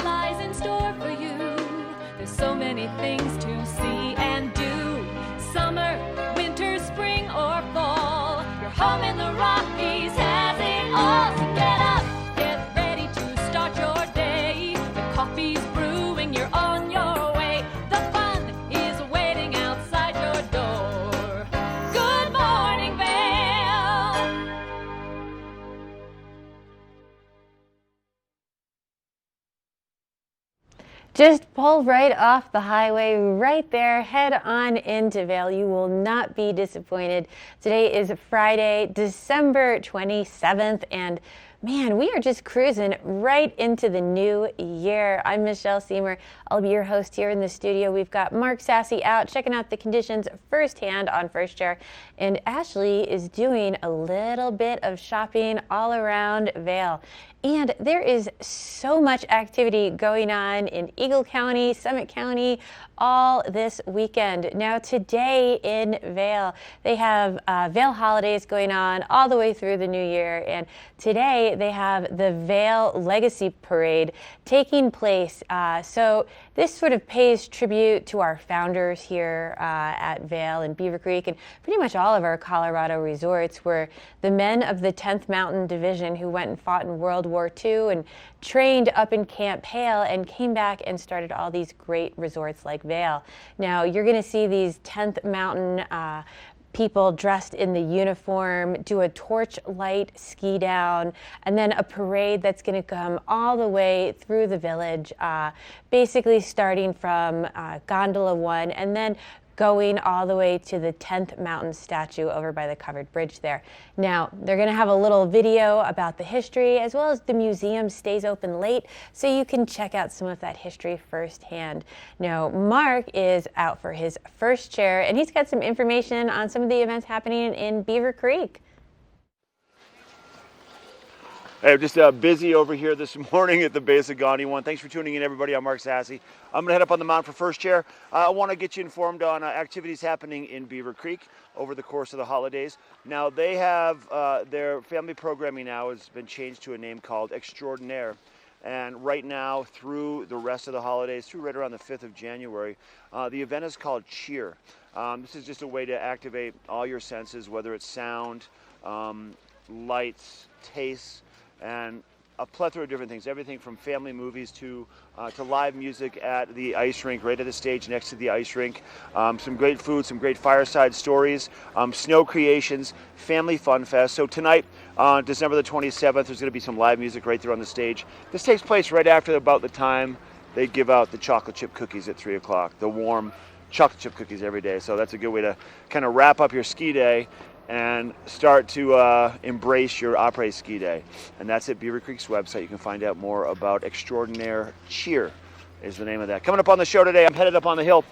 lies in store for you. There's so many things to see and do. Summer, winter, spring, or fall. Your home in the Rockies has it all. So get up, get ready to start your day. The coffee's brewing, you're on your way. The fun is waiting outside your door. Good morning, Vail. Just pull right off the highway right there, head on into Vail. You will not be disappointed. Today is Friday, December 27th, and man, we are just cruising right into the new year. I'm Michelle Seymour. I'll be your host here in the studio. We've got Mark Sassy out, checking out the conditions firsthand on First Chair, and Ashley is doing a little bit of shopping all around Vail. And there is so much activity going on in Eagle County, Summit County, all this weekend. Now today in Vail, they have Vail holidays going on all the way through the new year. And today they have the Vail Legacy Parade taking place. So this sort of pays tribute to our founders here at Vail and Beaver Creek and pretty much all of our Colorado resorts, where the men of the 10th Mountain Division who went and fought in World War II and trained up in Camp Hale and came back and started all these great resorts like Vail. Now you're going to see these 10th Mountain people dressed in the uniform do a torch light ski down, and then a parade that's going to come all the way through the village, basically starting from Gondola 1 and then going all the way to the 10th Mountain statue over by the covered bridge there. Now, they're going to have a little video about the history, as well as the museum stays open late, so you can check out some of that history firsthand. Now, Mark is out for his first chair, and he's got some information on some of the events happening in Beaver Creek. Hey, I'm just busy over here this morning at the base of Gandhi 1. Thanks for tuning in, everybody. I'm Mark Sassy. I'm going to head up on the mountain for First Chair. I want to get you informed on activities happening in Beaver Creek over the course of the holidays. Now, they have their family programming now has been changed to a name called Extraordinaire. And right now, through the rest of the holidays, through right around the 5th of January, the event is called Cheer. This is just a way to activate all your senses, whether it's sound, lights, tastes, and a plethora of different things, everything from family movies to live music at the ice rink, right at the stage next to the ice rink. Some great food, some great fireside stories, snow creations, family fun fest. So tonight, December the 27th, there's going to be some live music right there on the stage. This takes place right after about the time they give out the chocolate chip cookies at 3 o'clock, the warm chocolate chip cookies every day. So that's a good way to kind of wrap up your ski day and start to embrace your après ski day. And that's at Beaver Creek's website. You can find out more about Extraordinaire Cheer is the name of that. Coming up on the show today, I'm headed up on the hill.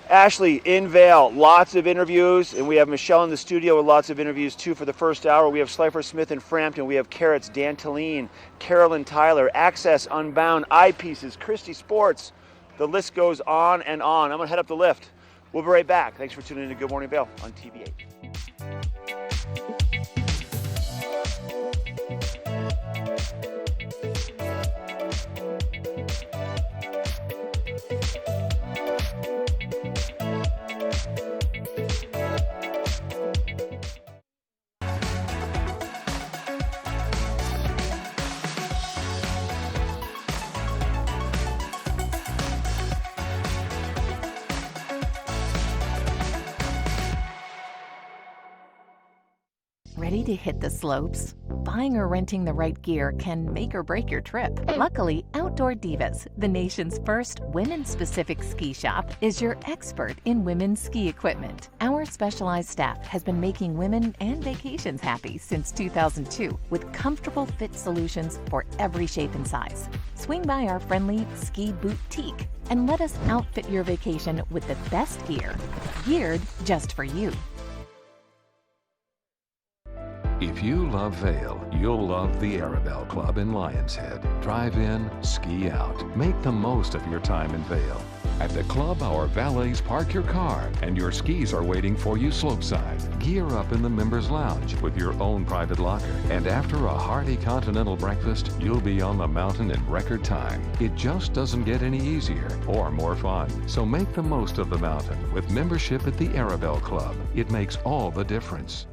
Ashley in Vail, lots of interviews, and we have Michelle in the studio with lots of interviews too for the first hour. We have Slifer Smith in Frampton, we have Carrots, Dan Talene, Carolyn Tyler, Access Unbound, Eyepieces, Christie Sports. The list goes on and on. I'm gonna head up the lift. We'll be right back. Thanks for tuning in to Good Morning Vail on TV8. Ready to hit the slopes? Buying or renting the right gear can make or break your trip. Luckily, Outdoor Divas, the nation's first women-specific ski shop, is your expert in women's ski equipment. Our specialized staff has been making women and vacations happy since 2002 with comfortable fit solutions for every shape and size. Swing by our friendly ski boutique and let us outfit your vacation with the best gear, geared just for you. If you love Vail, you'll love the Arabelle Club in Lions Head. Drive in, ski out. Make the most of your time in Vail. At the club, our valets park your car and your skis are waiting for you slopeside. Gear up in the members lounge with your own private locker. And after a hearty continental breakfast, you'll be on the mountain in record time. It just doesn't get any easier or more fun. So make the most of the mountain with membership at the Arabelle Club. It makes all the difference.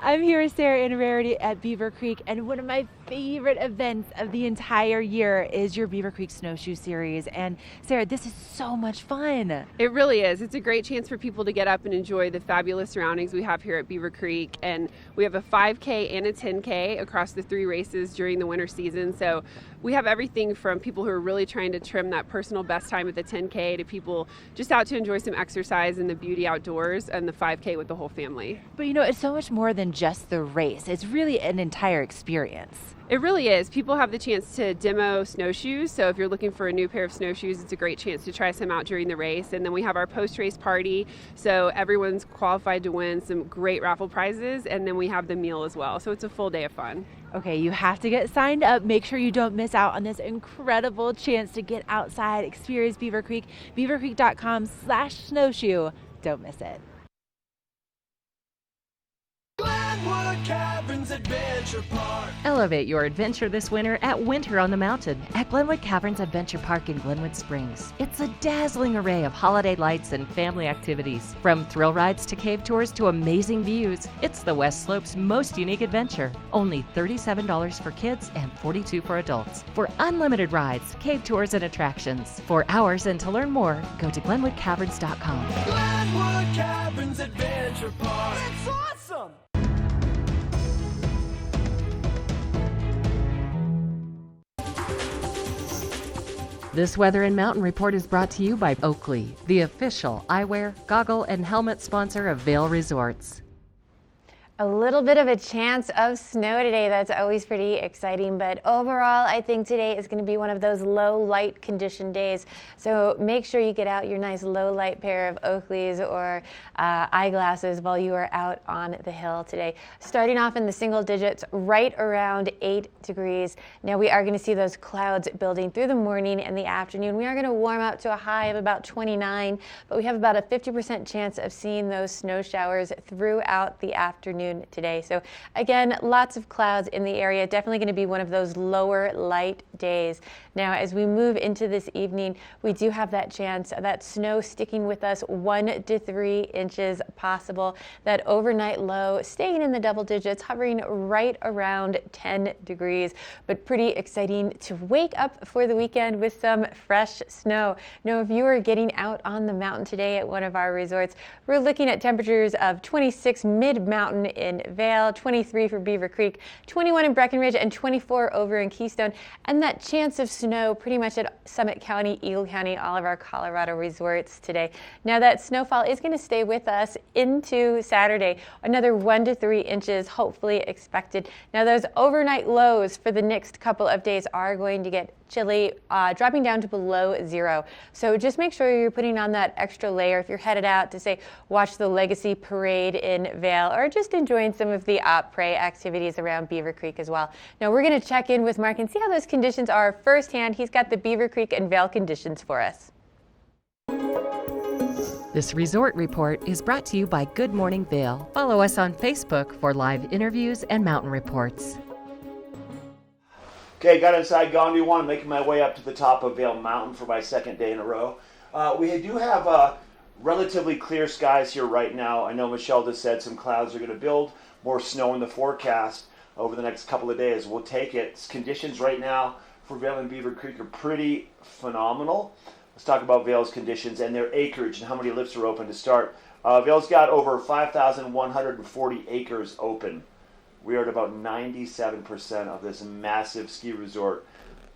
I'm here with Sarah and Rarity at Beaver Creek, and one of my favorite events of the entire year is your Beaver Creek Snowshoe Series. And Sarah, this is so much fun. It really is. It's a great chance for people to get up and enjoy the fabulous surroundings we have here at Beaver Creek. And we have a 5K and a 10K across the 3 races during the winter season. So we have everything from people who are really trying to trim that personal best time at the 10K to people just out to enjoy some exercise in the beauty outdoors, and the 5K with the whole family. But you know, it's so much more than just the race. It's really an entire experience. It really is. People have the chance to demo snowshoes. So if you're looking for a new pair of snowshoes, it's a great chance to try some out during the race. And then we have our post-race party. So everyone's qualified to win some great raffle prizes. And then we have the meal as well. So it's a full day of fun. Okay, you have to get signed up. Make sure you don't miss out on this incredible chance to get outside, experience Beaver Creek. beavercreek.com/snowshoe. Don't miss it. Elevate your adventure this winter at Winter on the Mountain at Glenwood Caverns Adventure Park in Glenwood Springs. It's a dazzling array of holiday lights and family activities. From thrill rides to cave tours to amazing views, it's the West Slope's most unique adventure. Only $37 for kids and $42 for adults. For unlimited rides, cave tours, and attractions. For hours and to learn more, go to GlenwoodCaverns.com. Glenwood Caverns Adventure Park. It's awesome! This Weather and Mountain Report is brought to you by Oakley, the official eyewear, goggle, and helmet sponsor of Vail Resorts. A little bit of a chance of snow today. That's always pretty exciting, but overall I think today is going to be one of those low light condition days. So make sure you get out your nice low light pair of Oakleys or eyeglasses while you are out on the hill today. Starting off in the single digits, right around 8 degrees. Now we are going to see those clouds building through the morning and the afternoon. We are going to warm up to a high of about 29, but we have about a 50% chance of seeing those snow showers throughout the afternoon today. So again, lots of clouds in the area. Definitely going to be one of those lower light days. Now, as we move into this evening, we do have that chance of that snow sticking with us, 1 to 3 inches possible. That overnight low staying in the double digits, hovering right around 10 degrees, but pretty exciting to wake up for the weekend with some fresh snow. Now, if you are getting out on the mountain today at one of our resorts, we're looking at temperatures of 26 mid-mountain in Vail, 23 for Beaver Creek, 21 in Breckenridge, and 24 over in Keystone. And that chance of snow pretty much at Summit County, Eagle County, all of our Colorado resorts today. Now that snowfall is going to stay with us into Saturday. Another 1 to 3 inches hopefully expected. Now those overnight lows for the next couple of days are going to get chilly, dropping down to below 0. So just make sure you're putting on that extra layer if you're headed out to, say, watch the Legacy Parade in Vail, or just enjoying some of the après activities around Beaver Creek as well. Now we're going to check in with Mark and see how those conditions are firsthand. He's got the Beaver Creek and Vail conditions for us. This resort report is brought to you by Good Morning Vail. Follow us on Facebook for live interviews and mountain reports. Okay, got inside Gandhi 1, making my way up to the top of Vail Mountain for my second day in a row. We do have relatively clear skies here right now. I know Michelle just said some clouds are going to build, more snow in the forecast over the next couple of days. We'll take it. Conditions right now for Vail and Beaver Creek are pretty phenomenal. Let's talk about Vail's conditions and their acreage and how many lifts are open to start. Vail's got over 5,140 acres open. We are at about 97% of this massive ski resort,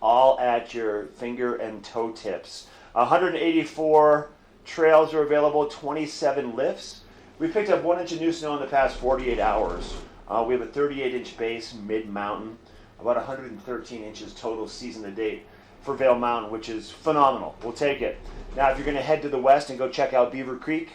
all at your finger and toe tips. 184 trails are available, 27 lifts. We picked up 1 inch of new snow in the past 48 hours. We have a 38-inch base mid-mountain, about 113 inches total season to date for Vail Mountain, which is phenomenal. We'll take it. Now, if you're going to head to the west and go check out Beaver Creek,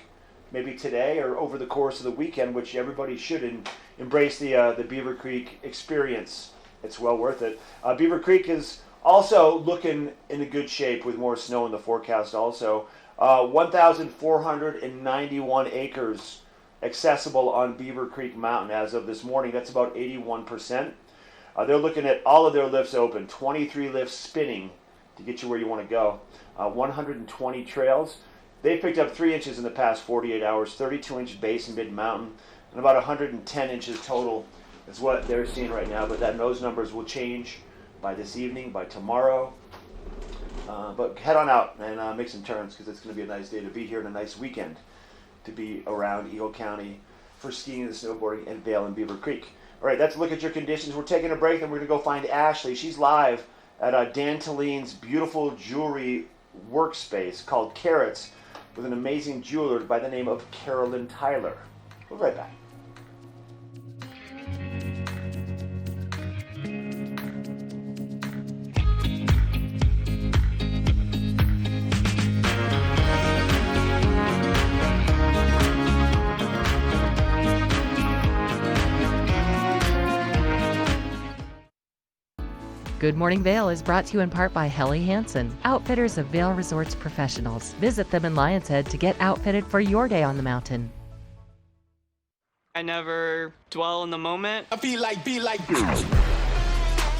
maybe today or over the course of the weekend, which everybody should embrace the Beaver Creek experience. It's well worth it. Beaver Creek is Also looking in a good shape with more snow in the forecast also. 1,491 acres accessible on Beaver Creek Mountain as of this morning. That's about 81%. They're looking at all of their lifts open, 23 lifts spinning to get you where you want to go. 120 trails. They picked up 3 inches in the past 48 hours, 32-inch base in mid-mountain, and about 110 inches total is what they're seeing right now. But those numbers will change by this evening, by tomorrow. But head on out and make some turns, because it's going to be a nice day to be here and a nice weekend to be around Eagle County for skiing and snowboarding and Vail and Beaver Creek. All right, let's look at your conditions. We're taking a break, then we're going to go find Ashley. She's live at Dan Talline's beautiful jewelry workspace called Carrots with an amazing jeweler by the name of Carolyn Tyler. We'll be right back. Good Morning Vail is brought to you in part by Helly Hansen, outfitters of Vail Resorts professionals. Visit them in Lion's Head to get outfitted for your day on the mountain. I never dwell in the moment. I be like.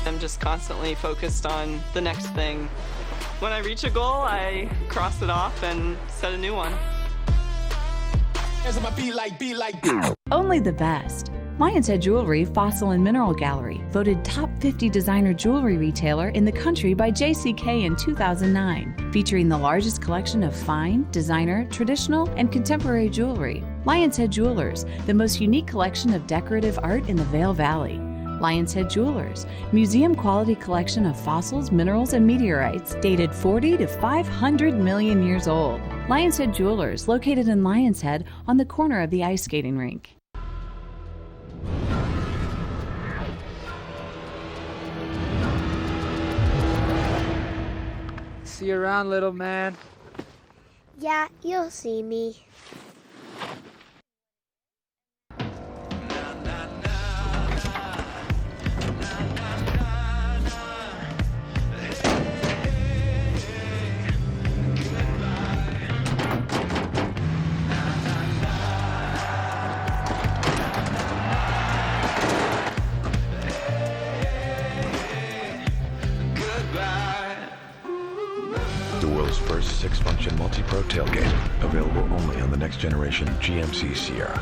I'm just constantly focused on the next thing. When I reach a goal, I cross it off and set a new one. Be like. Only the best. Lion's Head Jewelry Fossil and Mineral Gallery, voted top 50 designer jewelry retailer in the country by JCK in 2009, featuring the largest collection of fine, designer, traditional, and contemporary jewelry. Lion's Head Jewelers, the most unique collection of decorative art in the Vail Valley. Lion's Head Jewelers, museum quality collection of fossils, minerals, and meteorites dated 40 to 500 million years old. Lion's Head Jewelers, located in Lion's Head on the corner of the ice skating rink. See you around, little man. Yeah, you'll see me. The world's first 6-function multi-pro tailgate, available only on the next generation GMC Sierra.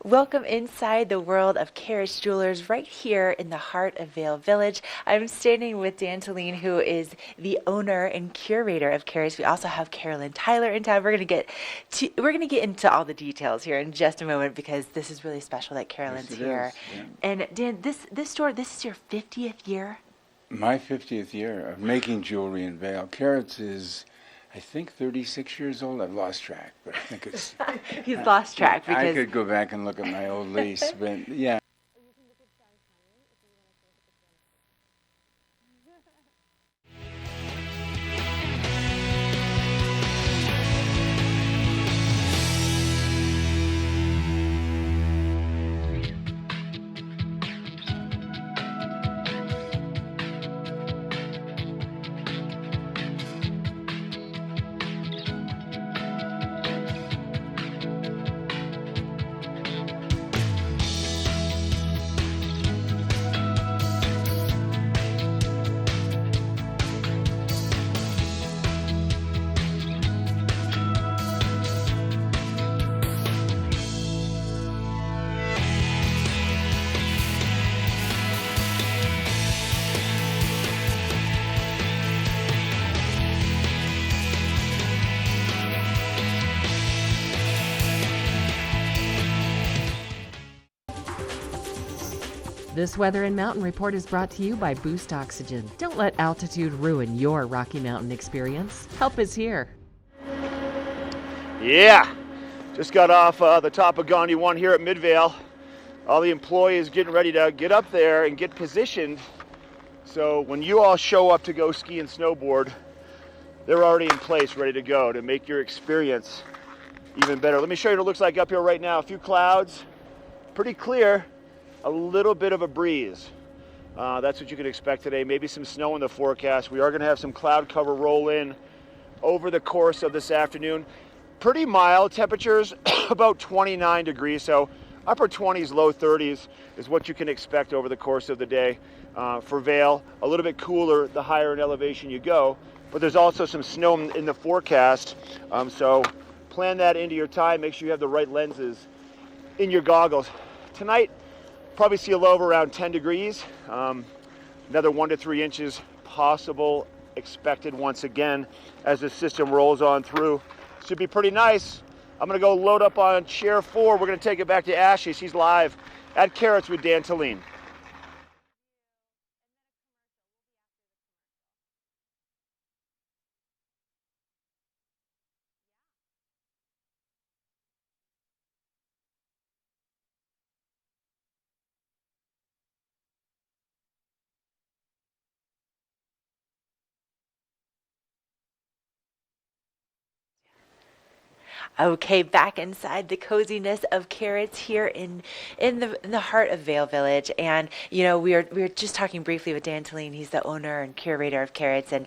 Welcome inside the world of Carrots Jewelers right here in the heart of Vail Village. I'm standing with Dan Talline, who is the owner and curator of Carrots. We also have Carolyn Tyler in town. We're going to get into all the details here in just a moment, because this is really special that Carolyn's here. Yeah. And Dan, this store, this is your 50th year? My 50th year of making jewelry in Vail. Carrots is, I think, 36 years old. I've lost track, but I think it's... He's lost track because... I could go back and look at my old lease, but yeah. This Weather and Mountain Report is brought to you by Boost Oxygen. Don't let altitude ruin your Rocky Mountain experience. Help is here. Yeah, just got off the top of Gandhi 1 here at Midvale. All the employees getting ready to get up there and get positioned. So when you all show up to go ski and snowboard, they're already in place, ready to go to make your experience even better. Let me show you what it looks like up here right now. A few clouds, pretty clear, a little bit of a breeze. That's what you can expect today. Maybe some snow in the forecast. We are going to have some cloud cover roll in over the course of this afternoon. Pretty mild temperatures, about 29 degrees, so upper 20s, low 30s is what you can expect over the course of the day. For Vail, a little bit cooler the higher in elevation you go, but there's also some snow in the forecast, so plan that into your time. Make sure you have the right lenses in your goggles. Tonight, probably see a low of around 10 degrees, another 1 to 3 inches possible expected once again as the system rolls on through. Should be pretty nice. I'm going to go load up on chair 4. We're going to take it back to Ashley. She's live at Carrots with Dan Talene. Okay, back inside the coziness of Carrots here in the heart of Vail Village, and we were just talking briefly with Dan Talene. He's the owner and curator of Carrots, and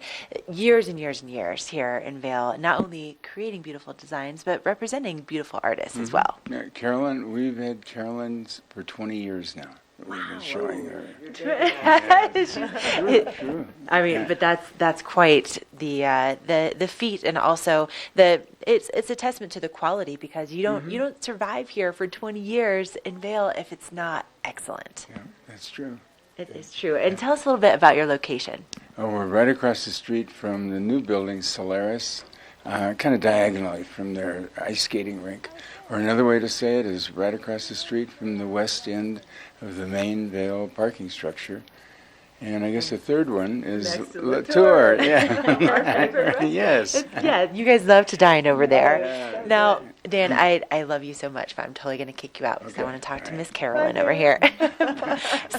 years and years and years here in Vail, not only creating beautiful designs but representing beautiful artists as well. Yeah, Carolyn, we've had Carolyn's for 20 years now. We've been showing her. True. I mean, but that's quite the feat, and also it's a testament to the quality, because you don't survive here for 20 years in Vail if it's not excellent. Yeah, that's true. It is true. And tell us a little bit about your location. Oh, we're right across the street from the new building, Solaris, kind of diagonally from their ice skating rink. Or another way to say it is right across the street from the west end of the main Vail parking structure. And I guess the third one is Latour. Yeah. Yes. Yeah, you guys love to dine over there. Yeah. Now, Dan, I love you so much, but I'm totally going to kick you out because I want to talk to Miss Carolyn over here.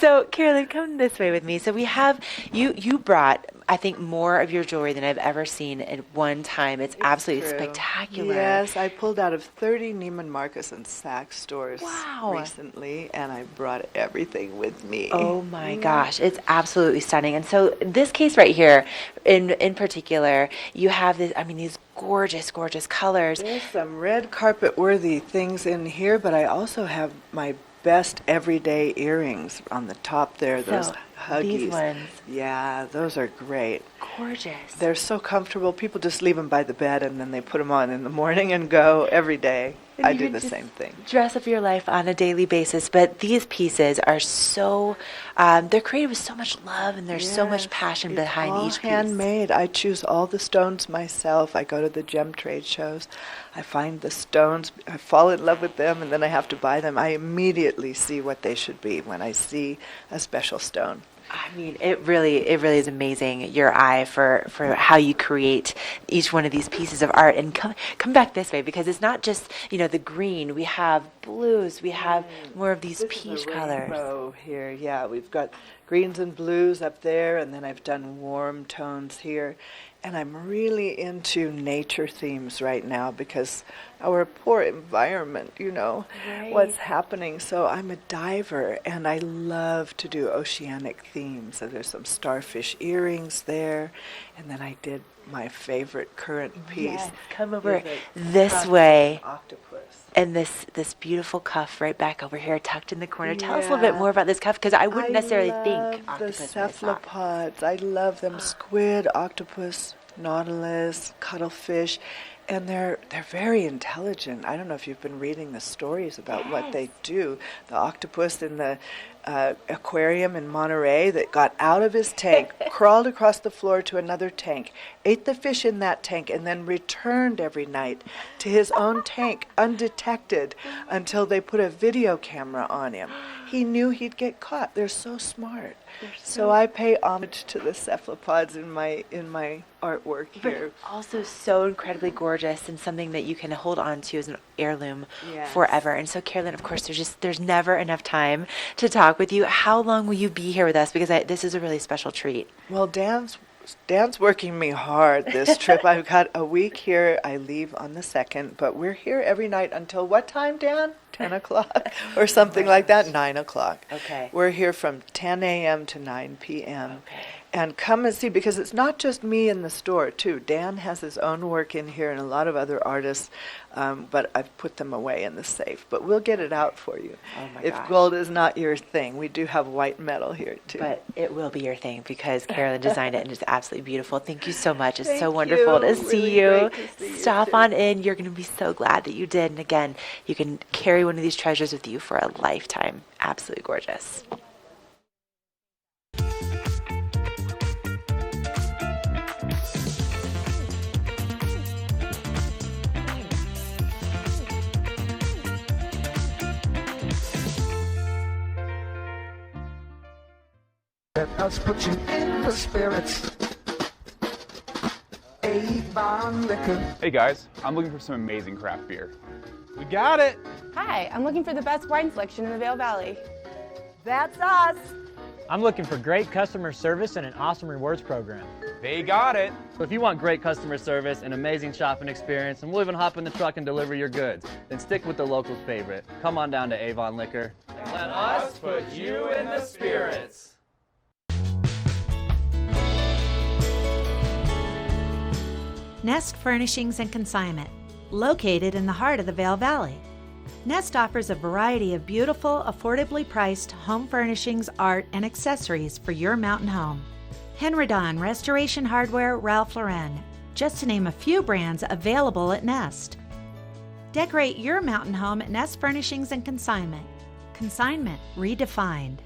So, Carolyn, come this way with me. So we have, you brought, I think, more of your jewelry than I've ever seen at one time. It's absolutely spectacular. Yes, I pulled out of 30 Neiman Marcus and Saks stores recently, and I brought everything with me. Oh my gosh, it's absolutely stunning. And so this case right here, in particular, you have this, these gorgeous, gorgeous colors. There's some red carpet worthy things in here, but I also have my best everyday earrings on the top there, those Huggies. These ones. Yeah, those are great. Gorgeous. They're so comfortable. People just leave them by the bed and then they put them on in the morning and go every day. I do the same thing. Dress up your life on a daily basis, but these pieces are so, they're created with so much love, and there's so much passion behind each piece. Handmade. I choose all the stones myself. I go to the gem trade shows. I find the stones. I fall in love with them, and then I have to buy them. I immediately see what they should be when I see a special stone. It really is amazing, your eye for how you create each one of these pieces of art. And come back this way, because it's not just, the green. We have blues. We have more of these peach colors. Rainbow here, yeah. We've got greens and blues up there, and then I've done warm tones here. And I'm really into nature themes right now because our poor environment, what's happening. So I'm a diver, and I love to do oceanic themes. So there's some starfish earrings there, and then I did my favorite current piece. Yes, come over this way. Octopus. And this beautiful cuff right back over here, tucked in the corner. Tell us a little bit more about this cuff, because I wouldn't necessarily think octopus. The cephalopods. I love them. Squid, octopus, nautilus, cuttlefish. And they're very intelligent. I don't know if you've been reading the stories about what they do. The octopus in the aquarium in Monterey that got out of his tank, crawled across the floor to another tank, ate the fish in that tank, and then returned every night to his own tank undetected until they put a video camera on him. He knew he'd get caught. They're so smart. So I pay homage to the cephalopods in my artwork here. But also so incredibly gorgeous and something that you can hold on to as an heirloom Yes. forever. And so, Carolyn, of course, there's never enough time to talk with you. How long will you be here with us? Because this is a really special treat. Well, Dan's working me hard this trip. I've got a week here. I leave on the 2nd, but we're here every night until what time, Dan? 10 o'clock or something like that, 9 o'clock. Okay. We're here from 10 a.m. to 9 p.m. Okay. And come and see, because it's not just me in the store, too. Dan has his own work in here and a lot of other artists, but I've put them away in the safe. But we'll get it out for you. Oh, my if gosh. gold is not your thing, we do have white metal here, too. But it will be your thing because Carolyn designed it and it's absolutely beautiful. Thank you so much. It's Thank so wonderful you. to see Really you. great to see you, Stop too. on in. You're going to be so glad that you did. And again, you can carry one of these treasures with you for a lifetime. Absolutely gorgeous. Let us put you in the spirits. Avon Liquor. Hey guys, I'm looking for some amazing craft beer. We got it. Hi, I'm looking for the best wine selection in the Vail Valley. That's us. I'm looking for great customer service and an awesome rewards program. They got it. So if you want great customer service, an amazing shopping experience, and we'll even hop in the truck and deliver your goods, then stick with the local favorite. Come on down to Avon Liquor. Let us put you in the spirits. Nest Furnishings and Consignment, located in the heart of the Vail Valley. Nest offers a variety of beautiful, affordably priced home furnishings, art, and accessories for your mountain home. Henredon, Restoration Hardware, Ralph Lauren, just to name a few brands available at Nest. Decorate your mountain home at Nest Furnishings and Consignment. Consignment redefined.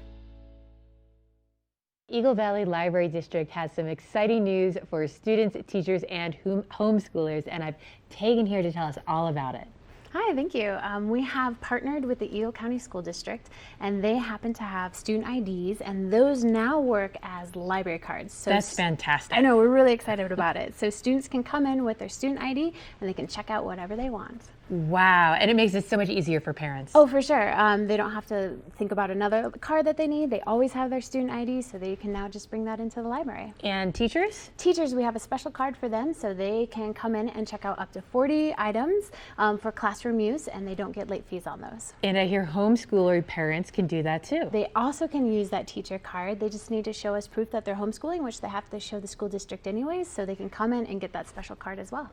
Eagle Valley Library District has some exciting news for students, teachers, and homeschoolers, and I've Tegan here to tell us all about it. Hi, thank you. We have partnered with the Eagle County School District, and they happen to have student IDs, and those now work as library cards. So That's fantastic. I know, we're really excited about it. So students can come in with their student ID, and they can check out whatever they want. Wow, and it makes it so much easier for parents. Oh, for sure. They don't have to think about another card that they need. They always have their student ID, so they can now just bring that into the library. And teachers? Teachers, we have a special card for them, so they can come in and check out up to 40 items for classroom use, and they don't get late fees on those. And I hear homeschooler parents can do that too. They also can use that teacher card. They just need to show us proof that they're homeschooling, which they have to show the school district anyways, so they can come in and get that special card as well.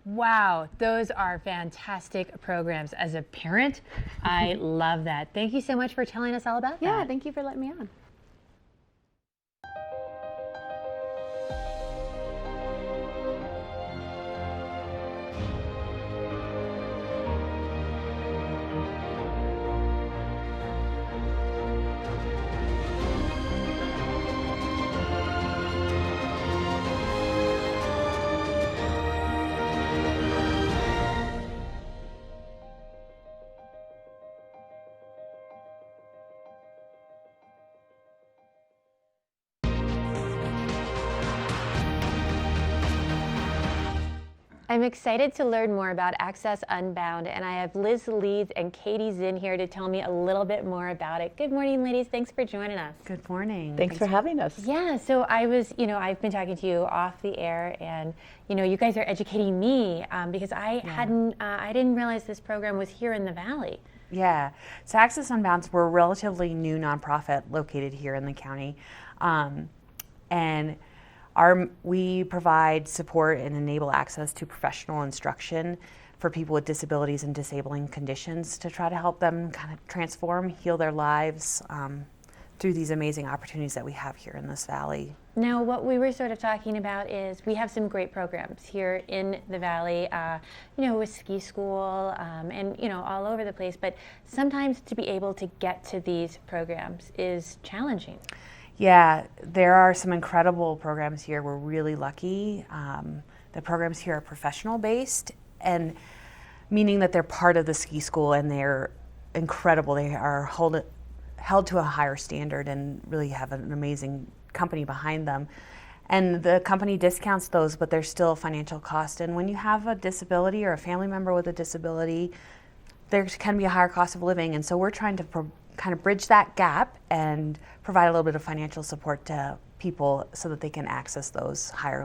Wow, those are fantastic programs. As a parent, I love that. Thank you so much for telling us all about that. Yeah, thank you for letting me on. I'm excited to learn more about Access Unbound, and I have Liz Leeds and Katie Zinn here to tell me a little bit more about it. Good morning, ladies. Thanks for joining us. Good morning. Thanks for having us. Yeah, so I was, I've been talking to you off the air, and, you guys are educating me because I didn't realize this program was here in the Valley. Yeah, so Access Unbound, we're a relatively new nonprofit located here in the county, and we provide support and enable access to professional instruction for people with disabilities and disabling conditions to try to help them kind of transform, heal their lives through these amazing opportunities that we have here in this valley. Now, what we were sort of talking about is we have some great programs here in the valley, with ski school and, all over the place. But sometimes to be able to get to these programs is challenging. Yeah, there are some incredible programs here. We're really lucky. The programs here are professional based, and meaning that they're part of the ski school and they're incredible. They are held to a higher standard and really have an amazing company behind them. And the company discounts those, but there's still a financial cost. And when you have a disability or a family member with a disability, there can be a higher cost of living. And so we're trying to kind of bridge that gap and provide a little bit of financial support to people so that they can access those higher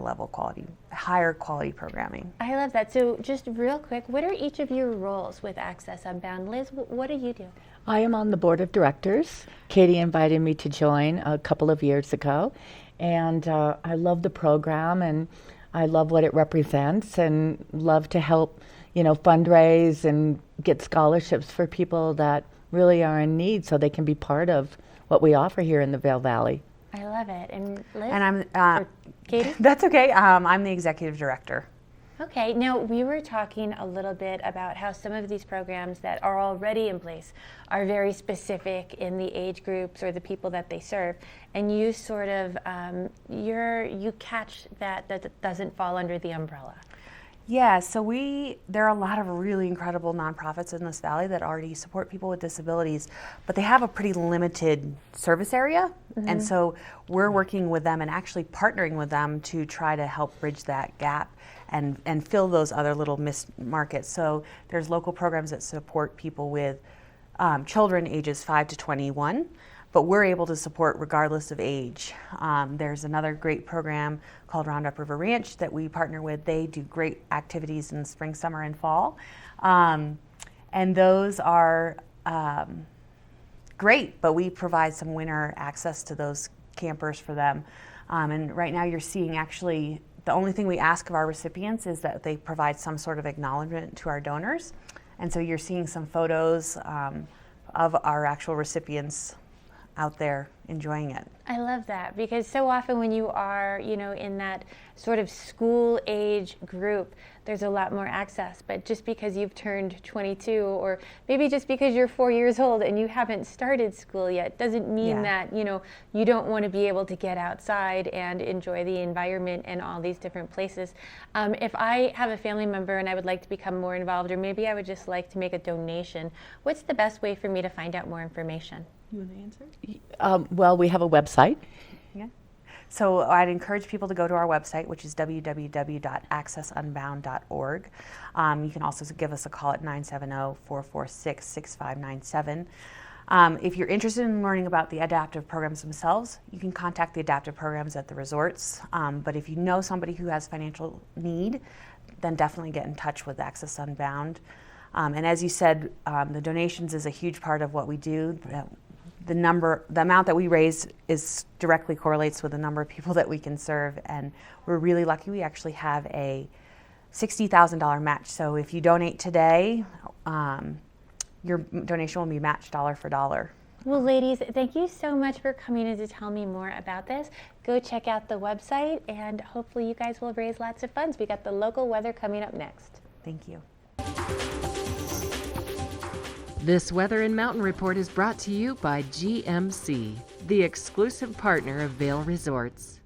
quality programming. I love that. So just real quick, what are each of your roles with Access Unbound? Liz, what do you do? I am on the board of directors. Katie invited me to join a couple of years ago, and I love the program and I love what it represents and love to help, fundraise and get scholarships for people that really are in need so they can be part of what we offer here in the Vail Valley. I love it. And Liz? And I'm Katie? That's okay. I'm the executive director. Okay, now we were talking a little bit about how some of these programs that are already in place are very specific in the age groups or the people that they serve, and you sort of, you catch that doesn't fall under the umbrella. Yeah, so there are a lot of really incredible nonprofits in this valley that already support people with disabilities, but they have a pretty limited service area. Mm-hmm. And so we're working with them and actually partnering with them to try to help bridge that gap and fill those other little missed markets. So there's local programs that support people with children ages 5 to 21, but we're able to support regardless of age. There's another great program called Roundup River Ranch that we partner with. They do great activities in spring, summer, and fall. And those are great, but we provide some winter access to those campers for them. And right now you're seeing actually, the only thing we ask of our recipients is that they provide some sort of acknowledgement to our donors. And so you're seeing some photos of our actual recipients out there enjoying it. I love that, because so often when you are, in that sort of school age group, there's a lot more access. But just because you've turned 22, or maybe just because you're 4 years old and you haven't started school yet, doesn't mean that, you don't want to be able to get outside and enjoy the environment and all these different places. If I have a family member and I would like to become more involved, or maybe I would just like to make a donation, what's the best way for me to find out more information? You want to answer? Well, we have a website. Yeah. So I'd encourage people to go to our website, which is www.accessunbound.org. You can also give us a call at 970-446-6597. If you're interested in learning about the adaptive programs themselves, you can contact the adaptive programs at the resorts. But if you know somebody who has financial need, then definitely get in touch with Access Unbound. And as you said, the donations is a huge part of what we do. The amount that we raise directly correlates with the number of people that we can serve, and we're really lucky. We actually have a $60,000 match. So if you donate today, your donation will be matched dollar for dollar. Well, ladies, thank you so much for coming in to tell me more about this. Go check out the website, and hopefully you guys will raise lots of funds. We got the local weather coming up next. Thank you. This Weather and Mountain Report is brought to you by GMC, the exclusive partner of Vail Resorts.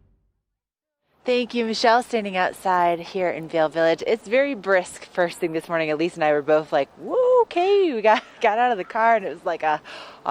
Thank you, Michelle. Standing outside here in Vail Village. It's very brisk first thing this morning. Elise and I were both like, whoa, okay. We got out of the car and it was like, all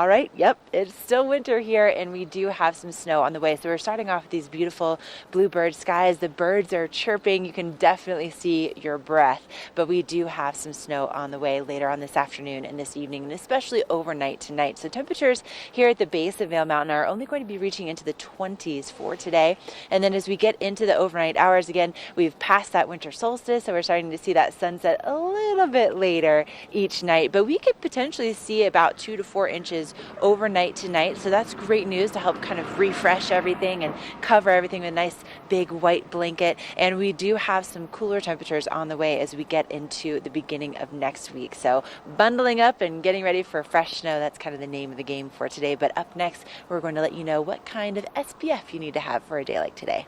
right, yep, it's still winter here and we do have some snow on the way. So we're starting off with these beautiful bluebird skies. The birds are chirping. You can definitely see your breath, but we do have some snow on the way later on this afternoon and this evening, and especially overnight tonight. So temperatures here at the base of Vail Mountain are only going to be reaching into the 20s for today. And then as we get into the overnight hours, again, we've passed that winter solstice, so we're starting to see that sunset a little bit later each each night, but we could potentially see about 2 to 4 inches overnight tonight. So that's great news to help kind of refresh everything and cover everything with a nice big white blanket. And we do have some cooler temperatures on the way as we get into the beginning of next week. So bundling up and getting ready for fresh snow, that's kind of the name of the game for today. But up next, we're going to let you know what kind of SPF you need to have for a day like today.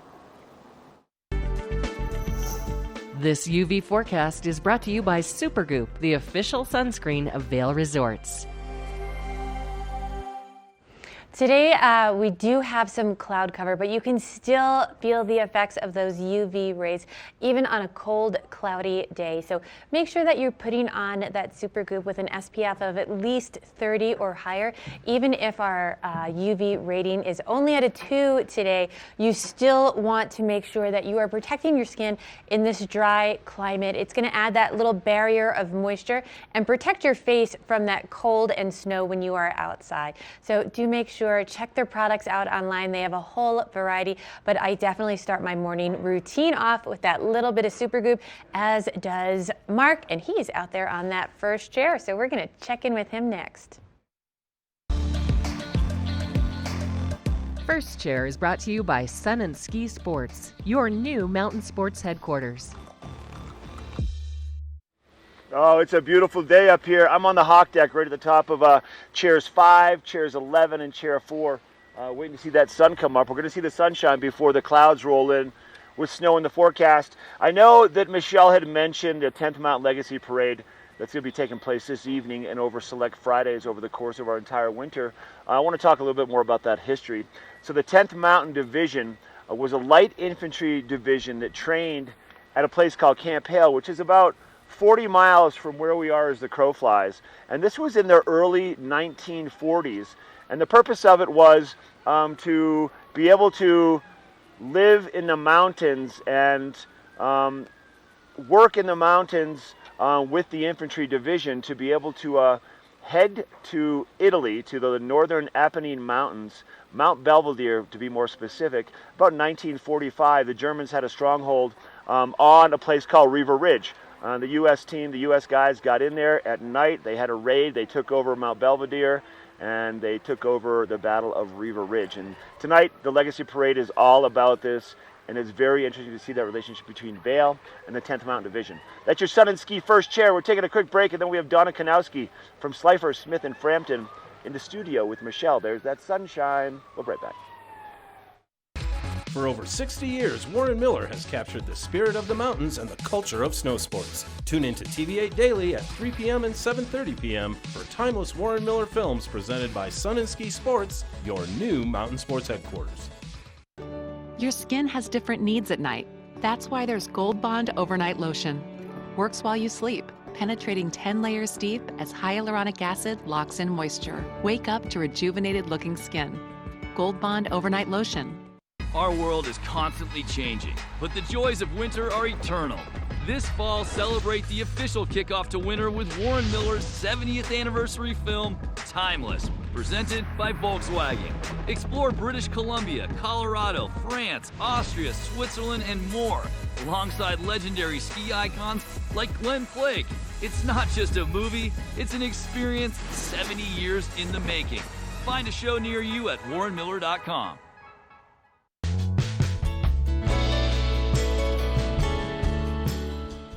This UV forecast is brought to you by Supergoop, the official sunscreen of Vail Resorts. Today, we do have some cloud cover, but you can still feel the effects of those UV rays, even on a cold, cloudy day. So make sure that you're putting on that Supergoop with an SPF of at least 30 or higher. Even if our UV rating is only at a 2 today, you still want to make sure that you are protecting your skin in this dry climate. It's going to add that little barrier of moisture and protect your face from that cold and snow when you are outside. So do make sure, check their products out online. They have a whole variety, but I definitely start my morning routine off with that little bit of Supergoop, as does Mark, and he's out there on that first chair. So we're going to check in with him next. First Chair is brought to you by Sun and Ski Sports, your new mountain sports headquarters. Oh, it's a beautiful day up here. I'm on the hawk deck right at the top of chairs 5, chairs 11, and chair 4. Waiting to see that sun come up. We're going to see the sunshine before the clouds roll in with snow in the forecast. I know that Michelle had mentioned a 10th Mountain Legacy Parade that's going to be taking place this evening and over select Fridays over the course of our entire winter. I want to talk a little bit more about that history. So the 10th Mountain Division was a light infantry division that trained at a place called Camp Hale, which is about 40 miles from where we are as the crow flies. And this was in the early 1940s. And the purpose of it was to be able to live in the mountains and work in the mountains with the infantry division to be able to head to Italy, to the northern Apennine Mountains, Mount Belvedere to be more specific. About 1945, the Germans had a stronghold on a place called Riva Ridge. The U.S. team, the U.S. guys got in there at night. They had a raid. They took over Mount Belvedere, and they took over the Battle of Riva Ridge. And tonight, the Legacy Parade is all about this, and it's very interesting to see that relationship between Vail and the 10th Mountain Division. That's your Sun and Ski First Chair. We're taking a quick break, and then we have Donna Kanowski from Slifer, Smith, and Frampton in the studio with Michelle. There's that sunshine. We'll be right back. For over 60 years, Warren Miller has captured the spirit of the mountains and the culture of snow sports. Tune in to TV8 Daily at 3 p.m. and 7:30 p.m. for timeless Warren Miller films presented by Sun and Ski Sports, your new mountain sports headquarters. Your skin has different needs at night. That's why there's Gold Bond Overnight Lotion. Works while you sleep, penetrating 10 layers deep as hyaluronic acid locks in moisture. Wake up to rejuvenated looking skin. Gold Bond Overnight Lotion. Our world is constantly changing, but the joys of winter are eternal. This fall, celebrate the official kickoff to winter with Warren Miller's 70th anniversary film, Timeless, presented by Volkswagen. Explore British Columbia, Colorado, France, Austria, Switzerland, and more, alongside legendary ski icons like Glenn Flake. It's not just a movie, it's an experience 70 years in the making. Find a show near you at warrenmiller.com.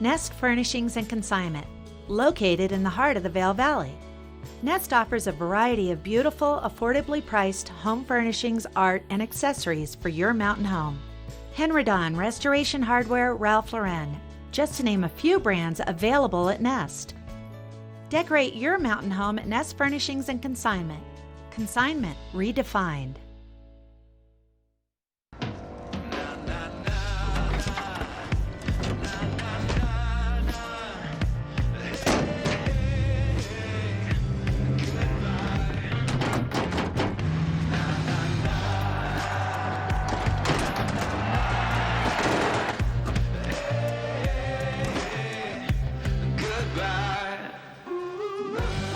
Nest Furnishings and Consignment, located in the heart of the Vail Valley. Nest offers a variety of beautiful, affordably priced home furnishings, art, and accessories for your mountain home. Henredon, Restoration Hardware, Ralph Lauren, just to name a few brands available at Nest. Decorate your mountain home at Nest Furnishings and Consignment. Consignment redefined.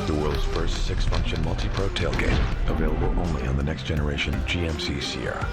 The world's first 6-function multi-pro tailgate, available only on the next generation GMC Sierra.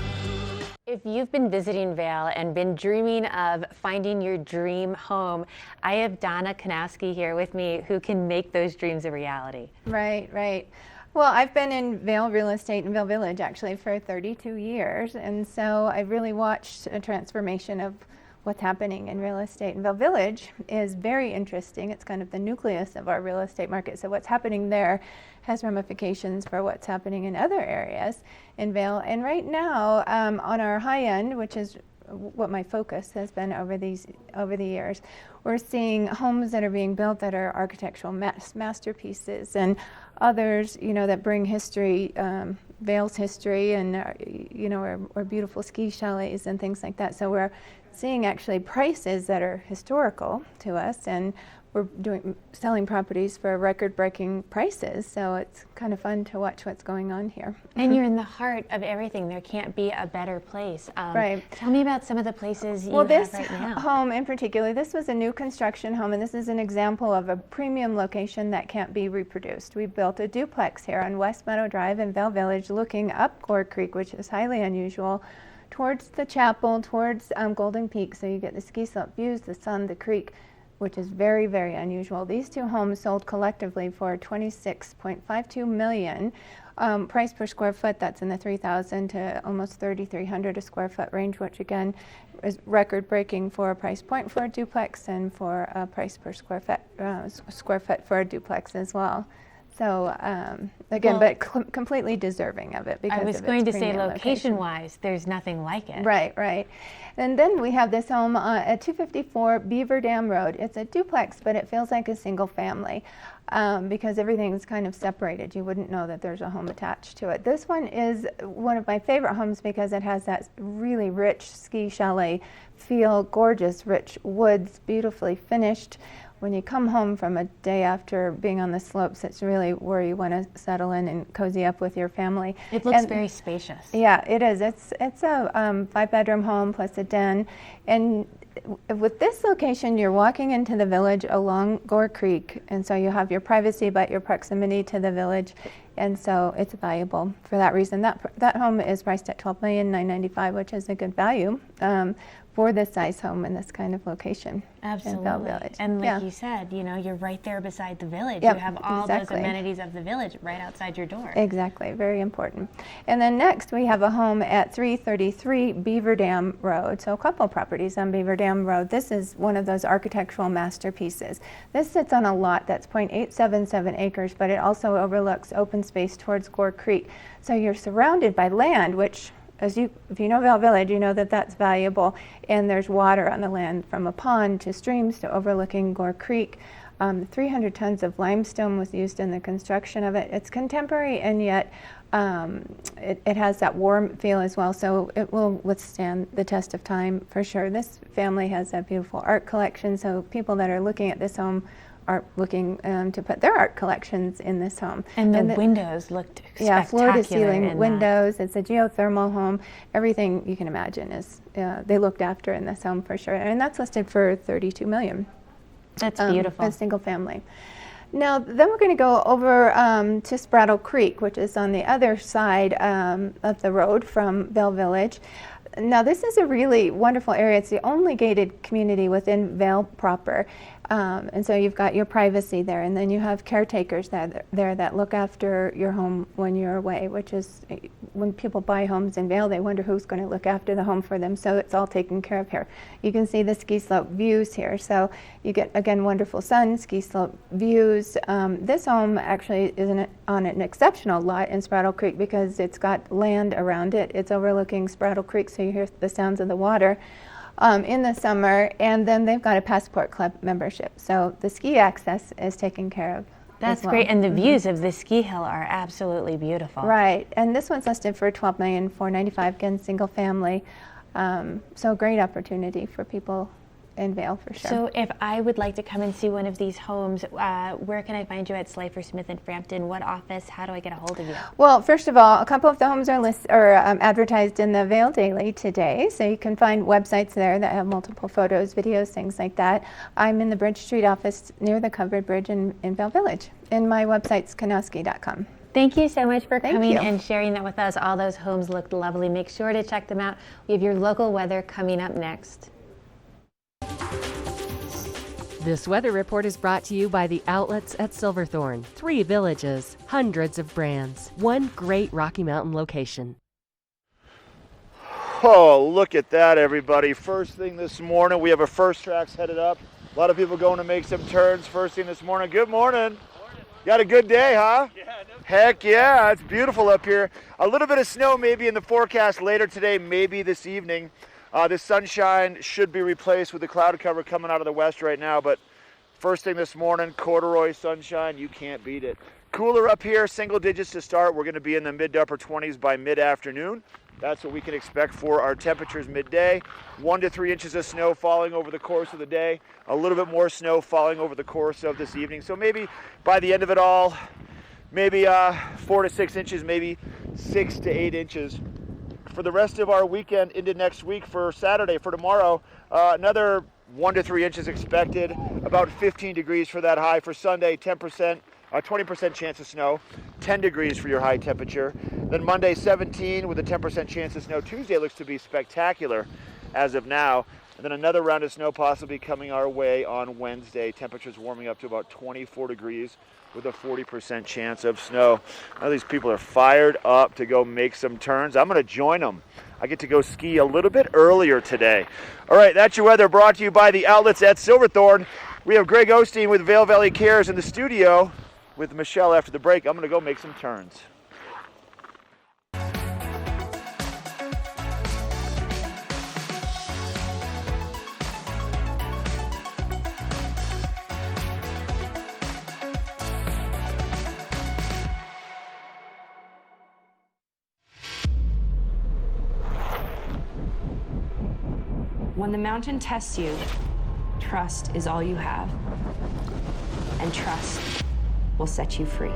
If if you've been visiting Vail and been dreaming of finding your dream home, I have Donna Kanowski here with me who can make those dreams a reality. Right, right. Well, I've been in Vail real estate in Vail Village actually for 32 years, and so I've really watched a transformation of what's happening in real estate. And Vail Village is very interesting. It's kind of the nucleus of our real estate market. So what's happening there has ramifications for what's happening in other areas in Vail. And right now, on our high end, which is what my focus has been over the years, we're seeing homes that are being built that are architectural masterpieces, and others, that bring history, Vail's history, and or beautiful ski chalets and things like that. So we're seeing actually prices that are historical to us, and we're selling properties for record-breaking prices. So it's kind of fun to watch what's going on here. And you're in the heart of everything. There can't be a better place. Right. Tell me about some of the places you Well, this have right now. home in particular, this was a new construction home, and this is an example of a premium location that can't be reproduced. We built a duplex here on West Meadow Drive in Vail Village, looking up Gore Creek, which is highly unusual, towards the chapel, towards Golden Peak, so you get the ski slope views, the sun, the creek, which is very, very unusual. These two homes sold collectively for $26.52 million. Price per square foot, that's in the $3,000 to almost $3,300 a square foot range, which again is record-breaking for a price point for a duplex and for a price per square foot for a duplex as well. So again, but completely deserving of it. Because I was going to say, location-wise, there's nothing like it. Right, right. And then we have this home at 254 Beaver Dam Road. It's a duplex, but it feels like a single family because everything's kind of separated. You wouldn't know that there's a home attached to it. This one is one of my favorite homes because it has that really rich ski chalet feel, gorgeous, rich woods, beautifully finished. When you come home from a day after being on the slopes, it's really where you want to settle in and cozy up with your family. It looks very spacious. Yeah, it is. It's a 5-bedroom home plus a den. And with this location, you're walking into the village along Gore Creek, and so you have your privacy but your proximity to the village, and so it's valuable for that reason. That home is priced at $12,995,000, which is a good value for this size home in this kind of location. Absolutely. In Vail Village. And like you said, you're right there beside the village. Yep, you have all those amenities of the village right outside your door. Exactly, very important. And then next we have a home at 333 Beaver Dam Road. So a couple properties on Beaver Dam Road. This is one of those architectural masterpieces. This sits on a lot that's 0.877 acres, but it also overlooks open space towards Gore Creek. So you're surrounded by land, which if you know Vail Village, you know that that's valuable. And there's water on the land, from a pond to streams to overlooking Gore Creek. 300 tons of limestone was used in the construction of it. It's contemporary, and yet it has that warm feel as well, so it will withstand the test of time for sure. This family has a beautiful art collection, so people that are looking at this home are looking to put their art collections in this home. And the windows looked spectacular. Yeah, floor-to-ceiling windows. It's a geothermal home. Everything you can imagine is they looked after in this home for sure. And that's listed for $32 million. That's beautiful. A single family. Now, then we're going to go over to Spraddle Creek, which is on the other side of the road from Vail Village. Now, this is a really wonderful area. It's the only gated community within Vail proper. And so you've got your privacy there, and then you have caretakers there that look after your home when you're away, which is when people buy homes in Vail, they wonder who's going to look after the home for them, so it's all taken care of here. You can see the ski slope views here, so you get, again, wonderful sun, ski slope views. This home actually is on an exceptional lot in Spraddle Creek because it's got land around it. It's overlooking Spraddle Creek, so you hear the sounds of the water in the summer, and then they've got a Passport Club membership, so the ski access is taken care of. That's great, and the views of the ski hill are absolutely beautiful. Right, and this one's listed for $12,495,000, again, single family, so great opportunity for people in Vail for sure. So if I would like to come and see one of these homes, where can I find you at Slifer Smith in Frampton? What office? How do I get a hold of you? Well, first of all, a couple of the homes are advertised in the Vail Daily today, so you can find websites there that have multiple photos, videos, things like that. I'm in the Bridge Street office near the covered bridge in Vail Village, and my website's kanowski.com. Thank you so much for coming you. and sharing that with us. All those homes looked lovely. Make sure to check them out. We have your local weather coming up next. This weather report is brought to you by the outlets at Silverthorne. 3 villages, hundreds of brands, one great Rocky Mountain location. Oh, look at that, everybody. First thing this morning, we have a first tracks headed up. A lot of people going to make some turns first thing this morning. Good morning. Got a good day, huh? Yeah. Heck yeah, it's beautiful up here. A little bit of snow maybe in the forecast later today, maybe this evening. The sunshine should be replaced with the cloud cover coming out of the west right now, but first thing this morning, corduroy sunshine, you can't beat it. Cooler up here, single digits to start. We're going to be in the mid to upper 20s by mid-afternoon. That's what we can expect for our temperatures midday. 1 to 3 inches of snow falling over the course of the day. A little bit more snow falling over the course of this evening. So maybe by the end of it all, maybe 4 to 6 inches, maybe 6 to 8 inches. For the rest of our weekend into next week, for Saturday, for tomorrow, another 1 to 3 inches expected, about 15 degrees for that high. For Sunday, 20% chance of snow, 10 degrees for your high temperature. Then Monday, 17 with a 10% chance of snow. Tuesday looks to be spectacular as of now. And then another round of snow possibly coming our way on Wednesday. Temperatures warming up to about 24 degrees with a 40% chance of snow. Now these people are fired up to go make some turns. I'm going to join them. I get to go ski a little bit earlier today. All right, that's your weather brought to you by the outlets at Silverthorne. We have Greg Osteen with Vail Valley Cares in the studio with Michelle after the break. I'm going to go make some turns. When the mountain tests you, trust is all you have. And trust will set you free.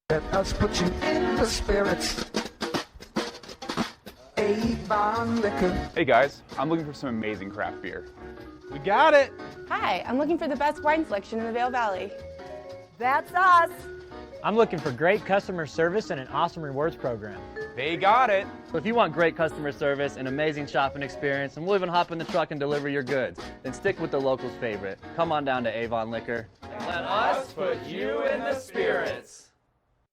Let us put you in the spirits. Avon Liquor. Hey guys, I'm looking for some amazing craft beer. We got it. Hi, I'm looking for the best wine selection in the Vail Valley. That's us. I'm looking for great customer service and an awesome rewards program. They got it. So if you want great customer service, an amazing shopping experience, and we'll even hop in the truck and deliver your goods, then stick with the locals' favorite. Come on down to Avon Liquor. Let us put you in the spirits.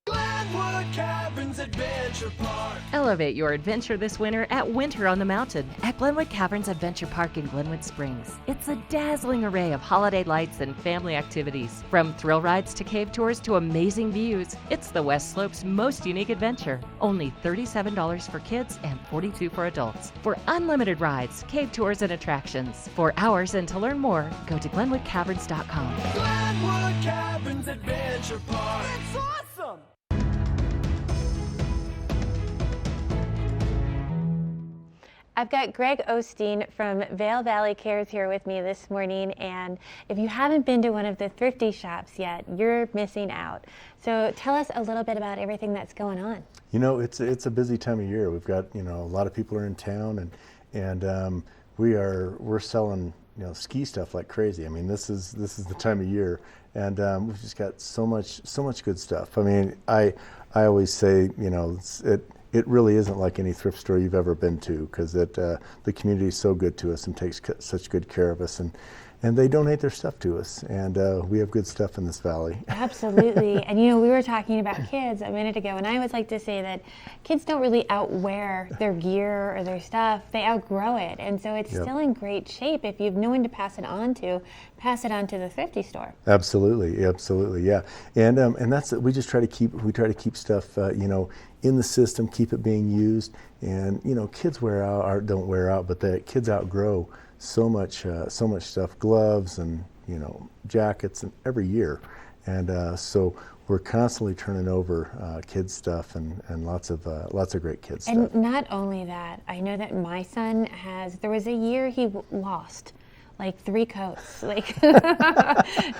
Glenwood Caverns Adventure Park. Elevate your adventure this winter at Winter on the Mountain at Glenwood Caverns Adventure Park in Glenwood Springs. It's a dazzling array of holiday lights and family activities. From thrill rides to cave tours to amazing views, it's the West Slope's most unique adventure. Only $37 for kids and $42 for adults. For unlimited rides, cave tours, and attractions. For hours and to learn more, go to GlenwoodCaverns.com. Glenwood Caverns Adventure Park. It's awesome! I've got Greg Osteen from Vail Valley Cares here with me this morning, and if you haven't been to one of the thrifty shops yet, you're missing out. So tell us a little bit about everything that's going on. You know, it's a busy time of year. We've got, a lot of people are in town, and we're selling, ski stuff like crazy. I mean, this is the time of year, and we've just got so much good stuff. I mean, I always say, it really isn't like any thrift store you've ever been to, because the community is so good to us and takes such good care of us, and they donate their stuff to us, and we have good stuff in this valley. Absolutely. And we were talking about kids a minute ago, and I always like to say that kids don't really outwear their gear or their stuff. They outgrow it, and so it's still in great shape. If you've no one to pass it on to the thrifty store. Absolutely, yeah. And that's we just try to keep stuff in the system, keep it being used, and kids don't wear out, but the kids outgrow so much stuff, gloves and jackets, and every year, and so we're constantly turning over kids stuff and lots of great kids stuff. And not only that, I know that my son there was a year he lost like 3 coats, like,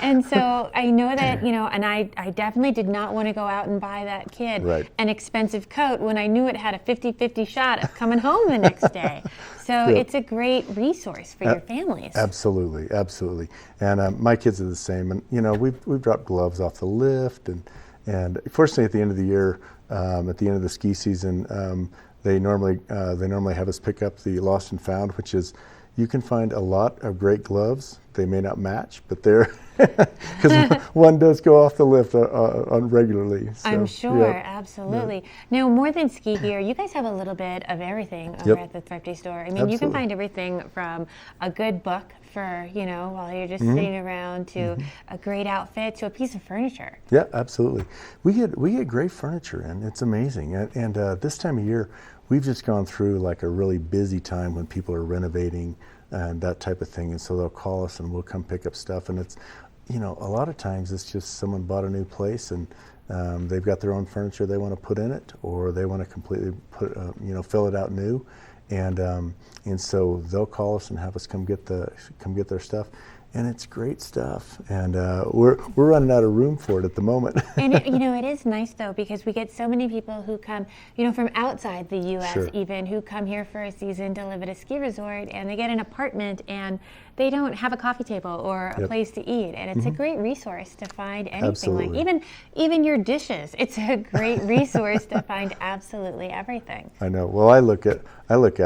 and so I know that, you know, and I definitely did not want to go out and buy that kid an expensive coat when I knew it had a 50-50 shot of coming home the next day. So it's a great resource for your families. Absolutely, absolutely. And my kids are the same. And you know, we've dropped gloves off the lift, and fortunately at the end of the year, at the end of the ski season, they normally have us pick up the lost and found, which is, you can find a lot of great gloves. They may not match, but they're, because one does go off the lift on regularly. So, I'm sure, absolutely. Now, more than ski gear, you guys have a little bit of everything over at the Thrifty store. I mean, you can find everything from a good book for, you know, while you're just sitting around, to a great outfit, to a piece of furniture. Yeah, absolutely. We get great furniture, and it's amazing. And this time of year, we've just gone through like a really busy time when people are renovating and that type of thing. And so they'll call us and we'll come pick up stuff. And it's, you know, a lot of times it's just someone bought a new place and they've got their own furniture they want to put in it, or they want to completely put, you know, fill it out new. And so they'll call us and have us come get their stuff. And it's great stuff, and we're running out of room for it at the moment. And you know, it is nice though, because we get so many people who come, you know, from outside the U.S. even, who come here for a season to live at a ski resort, and they get an apartment and they don't have a coffee table or a place to eat, and it's a great resource to find anything like even your dishes. It's a great resource to find absolutely everything. I know. Well, I look at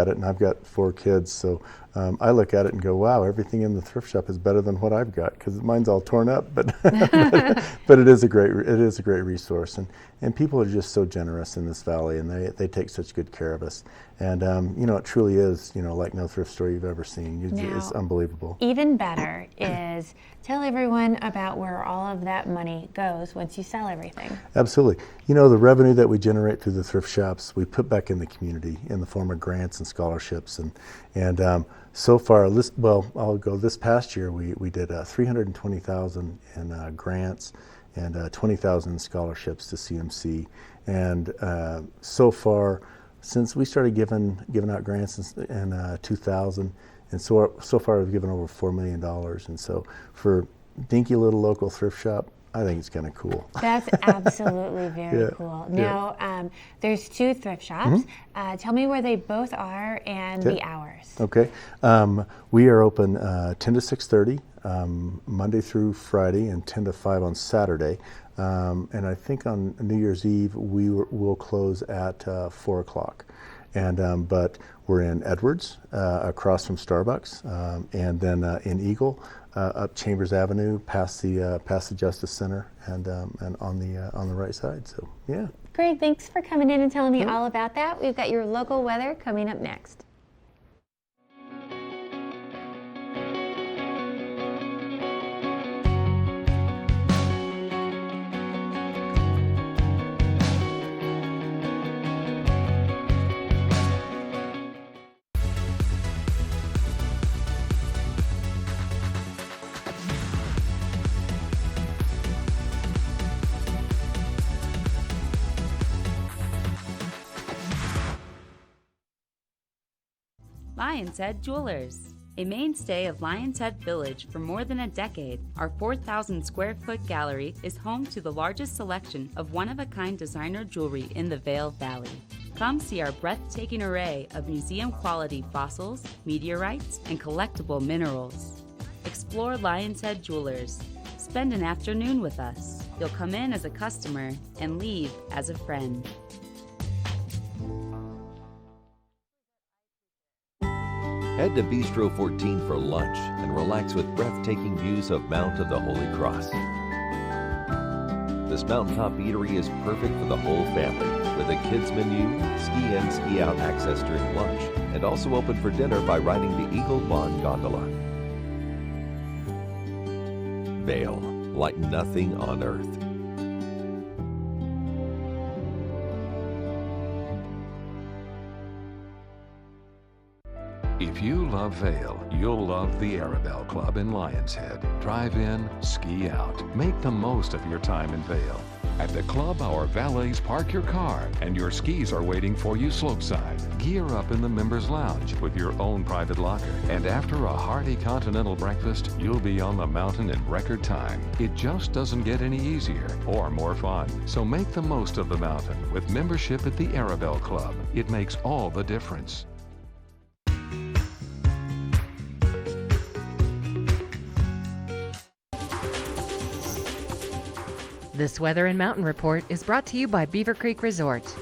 it, and I've got 4 kids, so I look at it and go, wow, everything in the thrift shop is better than what I've got, because mine's all torn up. But but it is a great resource, and people are just so generous in this valley, and they take such good care of us. And you know, it truly is, you know, like no thrift store you've ever seen. It's unbelievable. Even better is tell everyone about where all of that money goes once you sell everything. Absolutely. You know, the revenue that we generate through the thrift shops, we put back in the community in the form of grants and scholarships. And so far, this past year, we did $320,000 in grants and $20,000 in scholarships to CMC. And so far, since we started giving out grants in 2000, and so far we've given over $4 million. And so for dinky little local thrift shop, I think it's kind of cool. That's absolutely very cool. Now, there's 2 thrift shops. Tell me where they both are and the hours. Okay. We are open 10 to 6:30 Monday through Friday, and 10 to 5 on Saturday. And I think on New Year's Eve we'll close at 4 o'clock. And but we're in Edwards, across from Starbucks, and then in Eagle, up Chambers Avenue, past the Justice Center, and on the right side. So yeah. Greg, thanks for coming in and telling me all about that. We've got your local weather coming up next. Lion's Head Jewelers. A mainstay of Lion's Head Village for more than a decade, our 4,000 square foot gallery is home to the largest selection of one-of-a-kind designer jewelry in the Vail Valley. Come see our breathtaking array of museum-quality fossils, meteorites, and collectible minerals. Explore Lion's Head Jewelers. Spend an afternoon with us. You'll come in as a customer and leave as a friend. Head to Bistro 14 for lunch and relax with breathtaking views of Mount of the Holy Cross. This mountaintop eatery is perfect for the whole family, with a kids menu, ski in, ski out access during lunch, and also open for dinner by riding the Eagle Bond Gondola. Vail, like nothing on earth. If you love Vail, you'll love the Arabelle Club in Lion's Head. Drive in, ski out. Make the most of your time in Vail. At the club, our valets park your car and your skis are waiting for you slopeside. Gear up in the members lounge with your own private locker. And after a hearty continental breakfast, you'll be on the mountain in record time. It just doesn't get any easier or more fun. So make the most of the mountain with membership at the Arabelle Club. It makes all the difference. This weather and mountain report is brought to you by Beaver Creek Resort.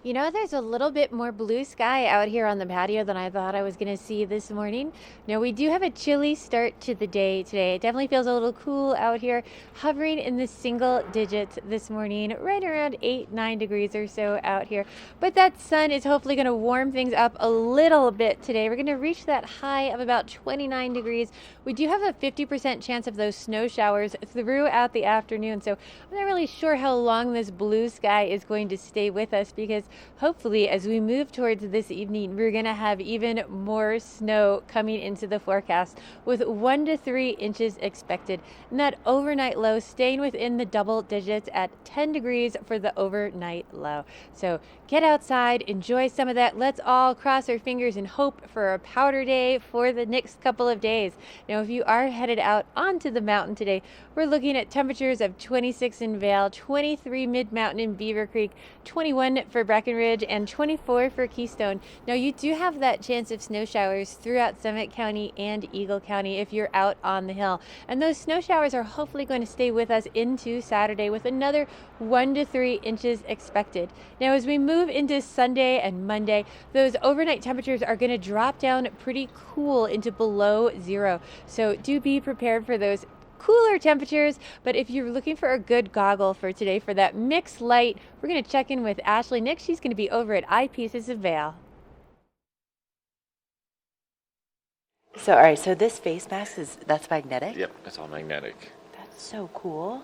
You know, there's a little bit more blue sky out here on the patio than I thought I was going to see this morning. Now, we do have a chilly start to the day today. It definitely feels a little cool out here, hovering in the single digits this morning, right around 8-9 degrees or so out here. But that sun is hopefully going to warm things up a little bit today. We're going to reach that high of about 29 degrees. We do have a 50% chance of those snow showers throughout the afternoon, so I'm not really sure how long this blue sky is going to stay with us, because hopefully as we move towards this evening, we're going to have even more snow coming into the forecast, with 1 to 3 inches expected, and that overnight low staying within the double digits at 10 degrees for the overnight low. So get outside, enjoy some of that. Let's all cross our fingers and hope for a powder day for the next couple of days. Now, if you are headed out onto the mountain today, we're looking at temperatures of 26 in Vail, 23 mid-mountain in Beaver Creek, 21 for Breckenridge, and 24 for Keystone. Now, you do have that chance of snow showers throughout Summit County and Eagle County if you're out on the hill. And those snow showers are hopefully going to stay with us into Saturday, with another 1 to 3 inches expected. Now, as we move into Sunday and Monday, those overnight temperatures are going to drop down pretty cool into below zero. So do be prepared for those cooler temperatures. But if you're looking for a good goggle for today for that mixed light, we're going to check in with Ashley Nick. She's going to be over at Eyepieces of Vail. So, all right, so this face mask that's magnetic? Yep, it's all magnetic. That's so cool.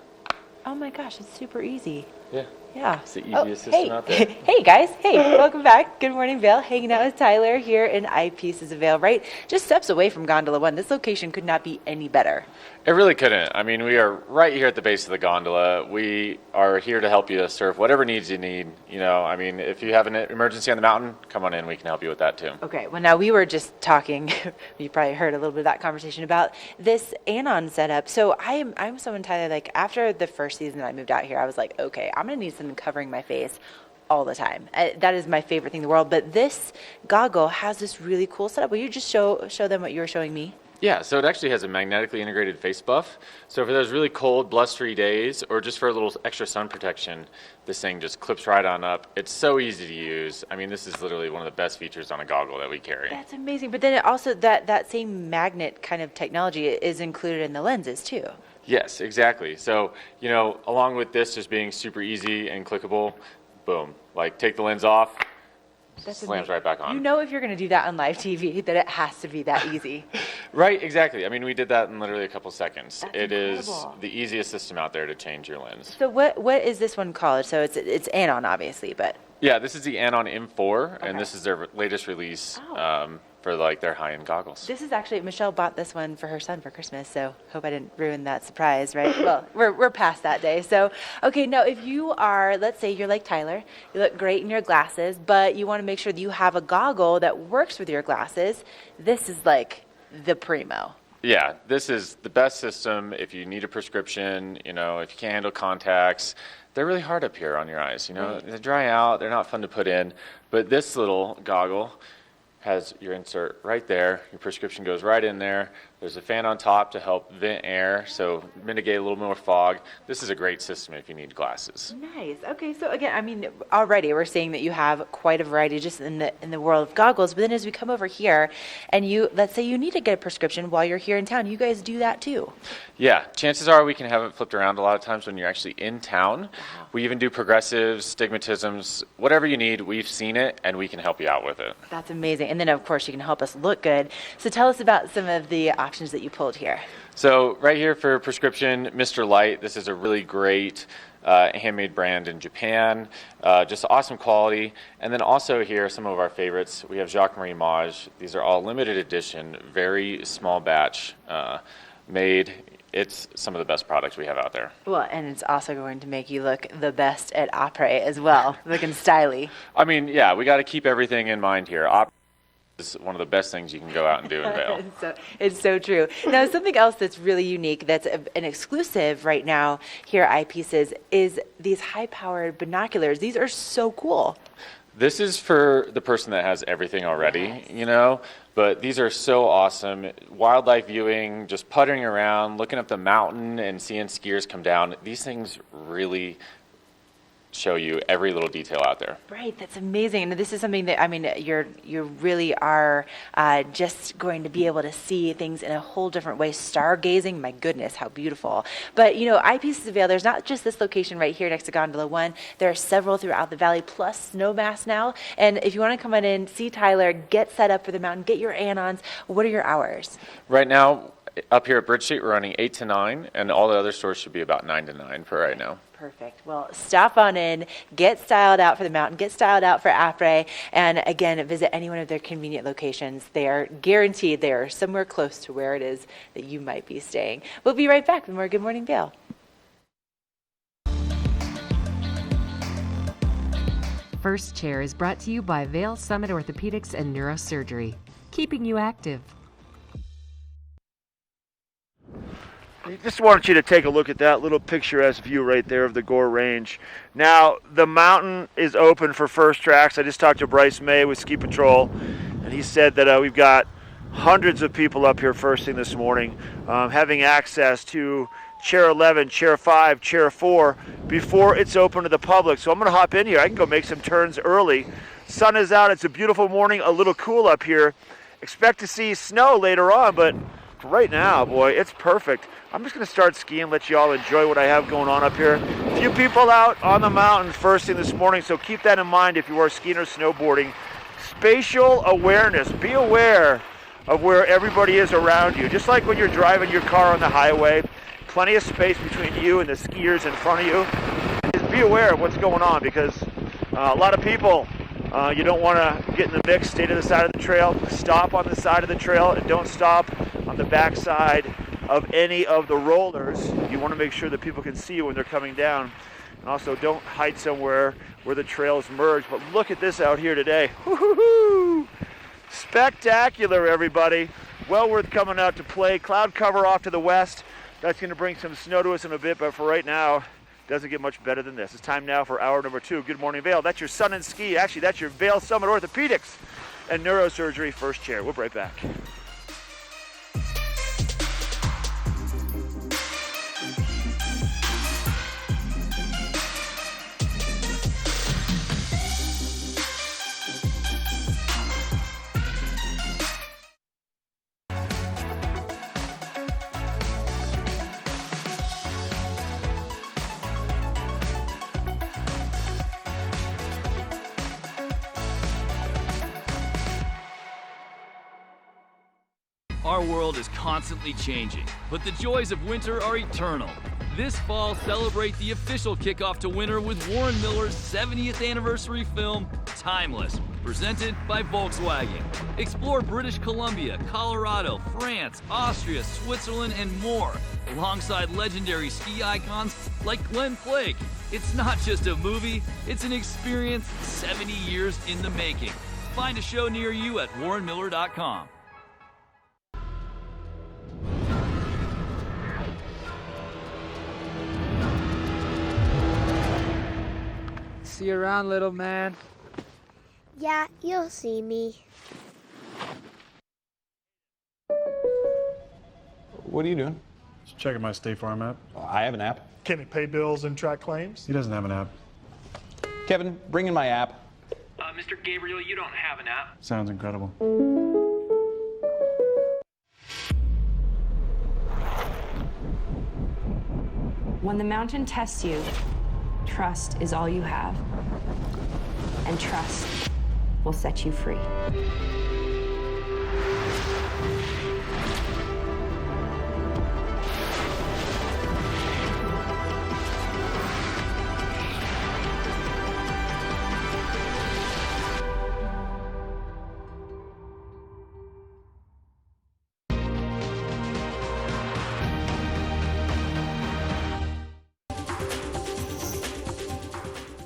Oh my gosh, it's super easy. Yeah. Yeah. It's the easiest system out there. Hey guys, hey, welcome back. Good morning, Vail. Hanging out with Tyler here in Eyepieces of Vail, right? Just steps away from Gondola 1. This location could not be any better. It really couldn't. I mean, we are right here at the base of the gondola. We are here to help you serve whatever needs you need. You know, I mean, if you have an emergency on the mountain, come on in. We can help you with that too. Okay, well now we were just talking, you probably heard a little bit of that conversation about this Anon setup. So I'm someone, Tyler, like after the first season that I moved out here, I was like, okay, I'm going to need something covering my face all the time. That is my favorite thing in the world. But this goggle has this really cool setup. Will you just show them what you were showing me? Yeah, so it actually has a magnetically integrated face buff. So for those really cold, blustery days, or just for a little extra sun protection, this thing just clips right on up. It's so easy to use. I mean, this is literally one of the best features on a goggle that we carry. That's amazing. But then it also, that same magnet kind of technology is included in the lenses too. Yes, exactly. So, you know, along with this just being super easy and clickable, boom, like take the lens off, That's slams amazing. right back on. You know, if you're going to do that on live TV, that it has to be that easy. Right, exactly. I mean, we did that in literally a couple seconds. That's it is incredible. the easiest system out there to change your lens. So what is this one called? So it's Anon, obviously, but Yeah, this is the Anon M4, and this is their latest release for like their high-end goggles. this is actually, Michelle bought this one for her son for Christmas, so hope I didn't ruin that surprise, right? Well, we're past that day. So, okay, now if you are, let's say you're like Tyler, you look great in your glasses, but you want to make sure that you have a goggle that works with your glasses, this is like the primo. Yeah, this is the best system if you need a prescription, you know, if you can't handle contacts. They're really hard up here on your eyes, you know. They dry out, they're not fun to put in. But this little goggle has your insert right there. Your prescription goes right in there. There's a fan on top to help vent air, so mitigate a little more fog. This is a great system if you need glasses. Nice. Okay, so again, I mean, already we're seeing that you have quite a variety just in the world of goggles. But then as we come over here, and let's say you need to get a prescription while you're here in town, you guys do that too. Yeah, chances are we can have it flipped around a lot of times when you're actually in town. Wow. We even do progressives, stigmatisms, whatever you need. We've seen it, and we can help you out with it. That's amazing. And then of course you can help us look good. So tell us about some of the options that you pulled here. So right here for prescription, Mr. Light. This is a really great handmade brand in Japan. Just awesome quality. And then also here, some of our favorites. We have Jacques Marie Mage. These are all limited edition, very small batch made. It's some of the best products we have out there. Well, and it's also going to make you look the best at après as well, looking styly. I mean, yeah, we got to keep everything in mind here. Is one of the best things you can go out and do in Vail. It's so true. Now, something else that's really unique, that's an exclusive right now here at Eyepieces, is these high-powered binoculars. These are so cool. This is for the person that has everything already, you know, but these are so awesome. Wildlife viewing, just puttering around, looking up the mountain and seeing skiers come down. These things really show you every little detail out there. Right, that's amazing. And this is something that, I mean, you really are just going to be able to see things in a whole different way. Stargazing, my goodness, how beautiful. But, you know, Eyepieces of Vail, there's not just this location right here next to Gondola 1. There are several throughout the valley, plus Snowmass now. And if you want to come on in, see Tyler, get set up for the mountain, get your Anons, what are your hours? Right now, up here at Bridge Street, we're running 8 to 9, and all the other stores should be about 9 to 9 for right now. Perfect. Well, stop on in, get styled out for the mountain, get styled out for après, and again, visit any one of their convenient locations. They are guaranteed they are somewhere close to where it is that you might be staying. We'll be right back with more Good Morning Vail. First Chair is brought to you by Vail Summit Orthopedics and Neurosurgery, keeping you active. I just wanted you to take a look at that little picturesque view right there of the Gore Range. Now, the mountain is open for first tracks. I just talked to Bryce May with Ski Patrol, and he said that we've got hundreds of people up here first thing this morning, having access to Chair 11, Chair 5, Chair 4 before it's open to the public. So I'm going to hop in here. I can go make some turns early. Sun is out. It's a beautiful morning, a little cool up here. Expect to see snow later on, but for right now, boy, it's perfect. I'm just going to start skiing, let you all enjoy what I have going on up here. A few people out on the mountain first thing this morning, so keep that in mind if you are skiing or snowboarding. Spatial awareness. Be aware of where everybody is around you. Just like when you're driving your car on the highway, plenty of space between you and the skiers in front of you. Just be aware of what's going on, because a lot of people, you don't want to get in the mix. Stay to the side of the trail. Stop on the side of the trail, and don't stop on the back side of any of the rollers. You want to make sure that people can see you when they're coming down. And also, don't hide somewhere where the trails merge. But look at this out here today. Woo-hoo-hoo! Spectacular, everybody. Well worth coming out to play. Cloud cover off to the west. That's going to bring some snow to us in a bit, but for right now, doesn't get much better than this. It's time now for hour number 2. Good Morning Vail. That's your Sun and Ski. Actually, that's your Vail Summit Orthopedics and Neurosurgery First Chair. We'll be right back. Our world is constantly changing, but the joys of winter are eternal. This fall, celebrate the official kickoff to winter with Warren Miller's 70th anniversary film, Timeless, presented by Volkswagen. Explore British Columbia, Colorado, France, Austria, Switzerland, and more, alongside legendary ski icons like Glenn Flake. It's not just a movie, it's an experience 70 years in the making. Find a show near you at warrenmiller.com. See you around, little man. Yeah, you'll see me. What are you doing? Just checking my State Farm app. I have an app. Can he pay bills and track claims? He doesn't have an app. Kevin, bring in my app. Mr. Gabriel, you don't have an app. Sounds incredible. When the mountain tests you, trust is all you have. And trust will set you free.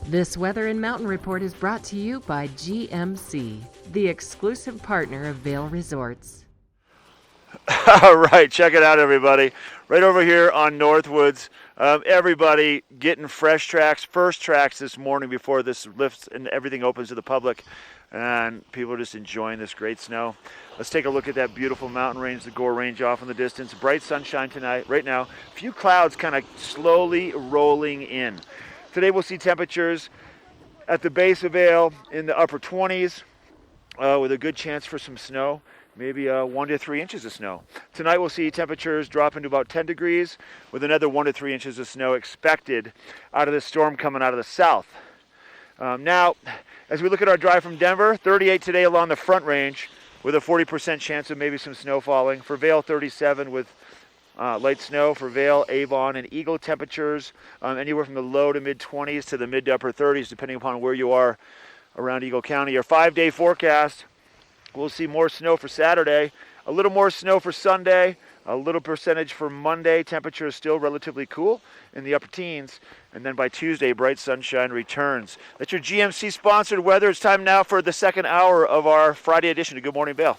This Weather and Mountain Report is brought to you by GMC, the exclusive partner of Vail Resorts. All right, check it out, everybody. Right over here on Northwoods, everybody getting fresh tracks, first tracks this morning before this lifts and everything opens to the public. And people are just enjoying this great snow. Let's take a look at that beautiful mountain range, the Gore Range off in the distance. Bright sunshine tonight, right now. A few clouds kind of slowly rolling in. Today we'll see temperatures at the base of Vail in the upper 20s with a good chance for some snow, maybe 1 to 3 inches of snow. Tonight we'll see temperatures drop into about 10 degrees with another 1 to 3 inches of snow expected out of this storm coming out of the south. Now, as we look at our drive from Denver, 38 today along the Front Range with a 40% chance of maybe some snow falling. For Vail, 37 with light snow. For Vail, Avon, and Eagle, temperatures anywhere from the low to mid-20s to the mid to upper 30s, depending upon where you are around Eagle County. Our 5-day forecast, we'll see more snow for Saturday, a little more snow for Sunday, a little percentage for Monday. Temperature is still relatively cool in the upper teens. And then by Tuesday, bright sunshine returns. That's your GMC-sponsored weather. It's time now for the second hour of our Friday edition of Good Morning Vail.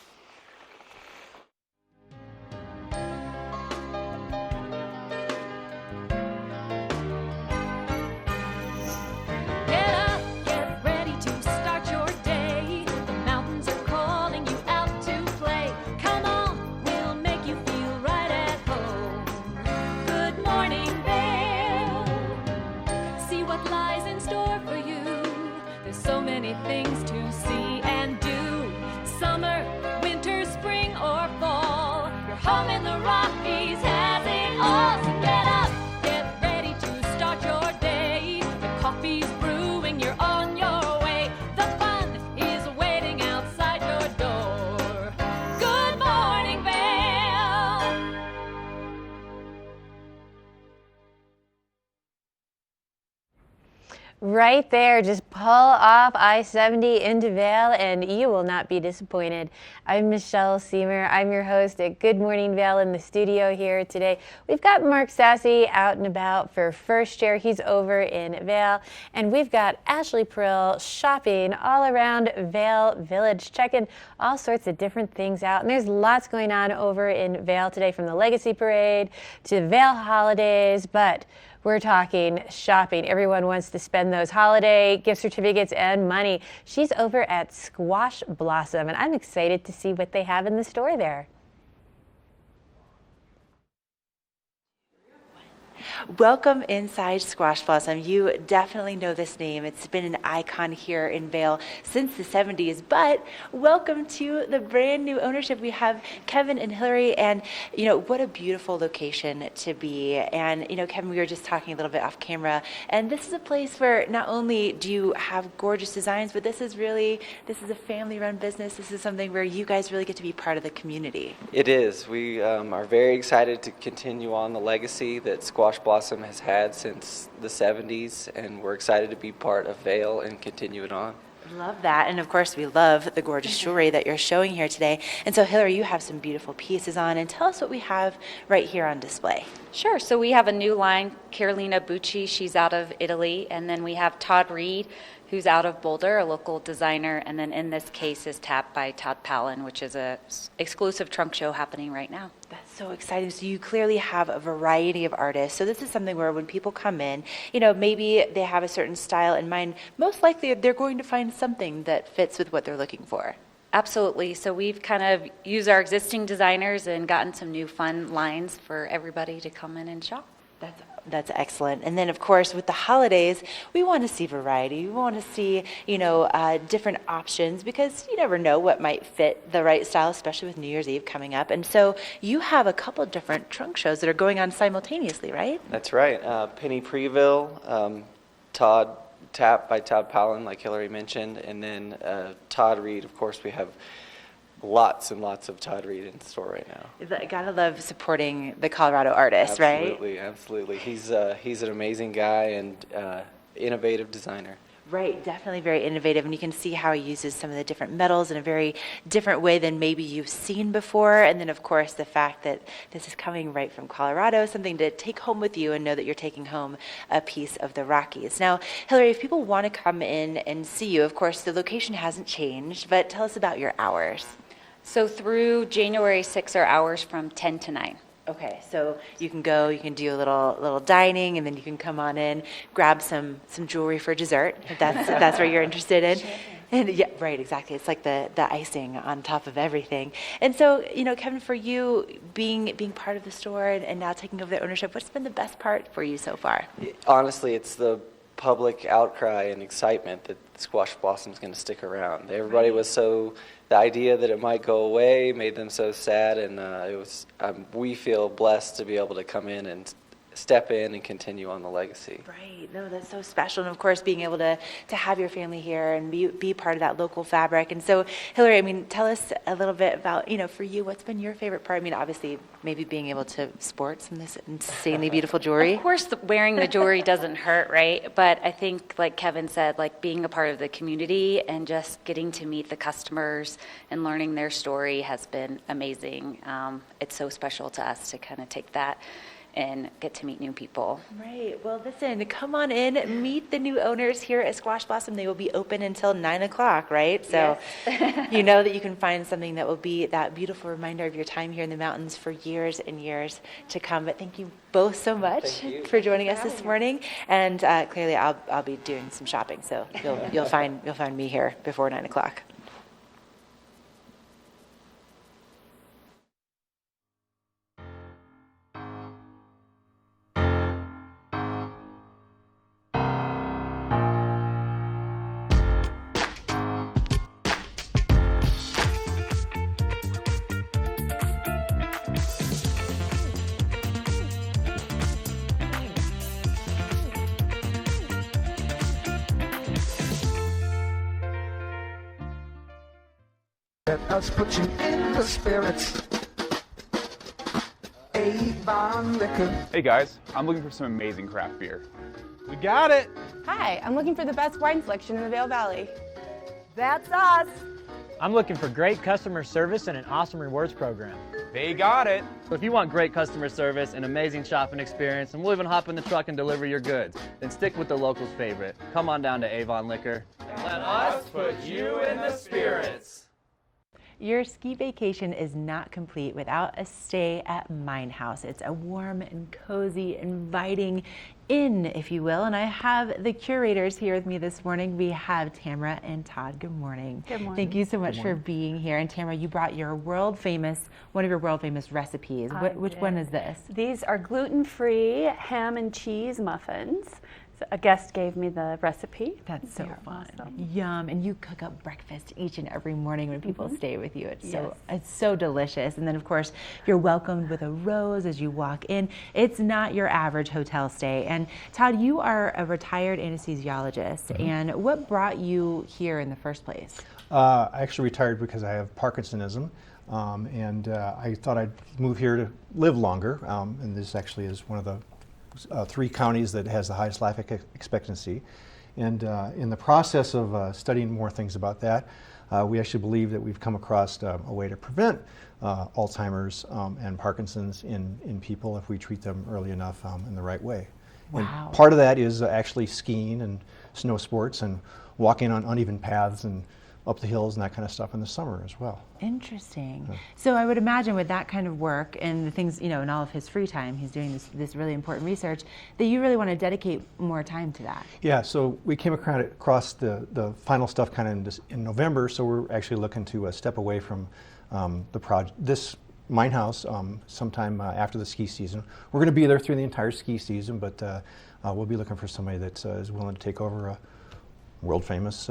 Things to see and do. Summer, winter, spring, or fall. Your home in the Rockies has it all. So get up, get ready to start your day. The coffee's brewing, you're on your way. The fun is waiting outside your door. Good morning, Vail. Right there, just pull off I-70 into Vail and you will not be disappointed. I'm Michelle Seymour. I'm your host at Good Morning Vail in the studio here today. We've got Mark Sassy out and about for First Chair. He's over in Vail. And we've got Ashley Prill shopping all around Vail Village, checking all sorts of different things out. And there's lots going on over in Vail today, from the Legacy Parade to Vail holidays, but we're talking shopping. Everyone wants to spend those holiday gift certificates and money. She's over at Squash Blossom, and I'm excited to see what they have in the store there. Welcome inside Squash Blossom. You definitely know this name. It's been an icon here in Vail since the 70s, but welcome to the brand new ownership. We have Kevin and Hillary, and what a beautiful location to be. And Kevin, we were just talking a little bit off camera, and this is a place where not only do you have gorgeous designs, but this is a family-run business. This is something where you guys really get to be part of the community. It is. We are very excited to continue on the legacy that Squash Blossom has had since the 70s, and we're excited to be part of Vail and continue it on. Love that. And of course, we love the gorgeous jewelry that you're showing here today. And so, Hillary, you have some beautiful pieces on, and tell us what we have right here on display. Sure. So we have a new line, Carolina Bucci. She's out of Italy. And then we have Todd Reed, who's out of Boulder, a local designer. And then in this case is Tap by Todd Palin, which is a exclusive trunk show happening right now. That's so exciting. So you clearly have a variety of artists. So this is something where when people come in, maybe they have a certain style in mind. Most likely they're going to find something that fits with what they're looking for. Absolutely. So we've kind of used our existing designers and gotten some new fun lines for everybody to come in and shop. That's excellent. And then, of course, with the holidays, we want to see variety. We want to see, different options, because you never know what might fit the right style, especially with New Year's Eve coming up. And so you have a couple of different trunk shows that are going on simultaneously, right? That's right. Penny Preville, Tap by Todd Palin, like Hillary mentioned, and then Todd Reed. Of course, we have lots and lots of Todd Reed in store right now. Gotta love supporting the Colorado artists, right? Absolutely. He's an amazing guy and innovative designer. Right, definitely very innovative, and you can see how he uses some of the different metals in a very different way than maybe you've seen before. And then, of course, the fact that this is coming right from Colorado, something to take home with you and know that you're taking home a piece of the Rockies. Now, Hillary, if people want to come in and see you, of course, the location hasn't changed, but tell us about your hours. So through January 6th are hours from 10 to 9. Okay, so you can go, you can do a little dining, and then you can come on in, grab some jewelry for dessert, if that's what you're interested in. And yeah, right, exactly. It's like the icing on top of everything. And so, Kevin, for you being part of the store and now taking over the ownership, what's been the best part for you so far? Honestly, it's the public outcry and excitement that Squash Blossom's going to stick around. Everybody was the idea that it might go away made them so sad, and we feel blessed to be able to come in and step in and continue on the legacy. Right. No, that's so special. And of course, being able to have your family here and be part of that local fabric. And so, Hillary, tell us a little bit about, for you, what's been your favorite part? Obviously, maybe being able to sport some of this insanely beautiful jewelry. Of course, wearing the jewelry doesn't hurt, right? But I think, like Kevin said, like being a part of the community and just getting to meet the customers and learning their story has been amazing. It's so special to us to kind of take that and get to meet new people. Right. Well, listen, come on in, meet the new owners here at Squash Blossom. They will be open until 9 o'clock, right? So Yes. you know that you can find something that will be that beautiful reminder of your time here in the mountains for years and years to come. But thank you both so much for joining us this morning. And clearly I'll be doing some shopping, so you'll find me here before 9 o'clock. Let us put you in the spirits. Avon Liquor. Hey guys, I'm looking for some amazing craft beer. We got it. Hi, I'm looking for the best wine selection in the Vail Valley. That's us. I'm looking for great customer service and an awesome rewards program. They got it. So if you want great customer service and amazing shopping experience, and we'll even hop in the truck and deliver your goods, then stick with the locals' favorite. Come on down to Avon Liquor. Let us put you in the spirits. Your ski vacation is not complete without a stay at Mine House. It's a warm and cozy, inviting inn, if you will. And I have the curators here with me this morning. We have Tamara and Todd. Good morning. Good morning. Thank you so much for being here. And Tamara, you brought your one of your world famous recipes. Which one is this? These are gluten-free ham and cheese muffins. So a guest gave me the recipe. That's so They're fun. awesome. Yum. And you cook up breakfast each and every morning when people stay with you. Yes. It's so delicious. And then of course you're welcomed with a rose as you walk in. It's not your average hotel stay. And Todd, you are a retired anesthesiologist. And what brought you here in the first place? I actually retired because I have Parkinsonism. And I thought I'd move here to live longer. And this actually is one of the 3 counties that has the highest life expectancy. And in the process of studying more things about that, we actually believe that we've come across a way to prevent Alzheimer's and Parkinson's in people if we treat them early enough in the right way. Wow. And part of that is actually skiing and snow sports and walking on uneven paths and up the hills and that kind of stuff in the summer as well. Interesting. So I would imagine with that kind of work and the things, in all of his free time, he's doing this really important research, that you really want to dedicate more time to that. Yeah, so we came across the final stuff kind of in November, so we're actually looking to step away from this Mine House sometime after the ski season. We're going to be there through the entire ski season, but we'll be looking for somebody that is willing to take over a world famous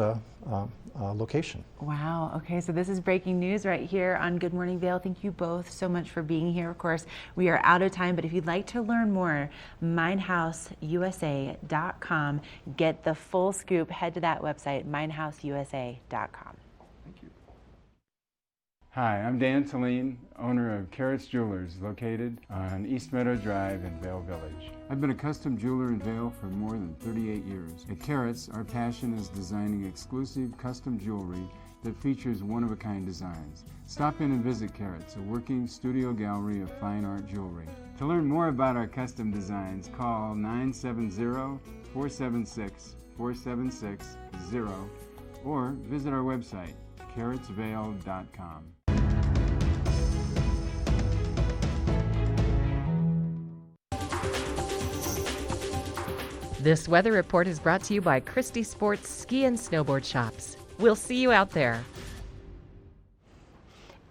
location. Wow. Okay, so this is breaking news right here on Good Morning Vail. Thank you both so much for being here. Of course, we are out of time, but if you'd like to learn more, minehouseusa.com. Get the full scoop. Head to that website, minehouseusa.com. Thank you. Hi, I'm Dan Saline, owner of Carrots Jewelers, located on East Meadow Drive in Vail Village. I've been a custom jeweler in Vail for more than 38 years. At Carrots, our passion is designing exclusive custom jewelry that features one-of-a-kind designs. Stop in and visit Carrots, a working studio gallery of fine art jewelry. To learn more about our custom designs, call 970-476-4760 or visit our website, carrotsvail.com. This weather report is brought to you by Christie Sports Ski and Snowboard Shops. We'll see you out there.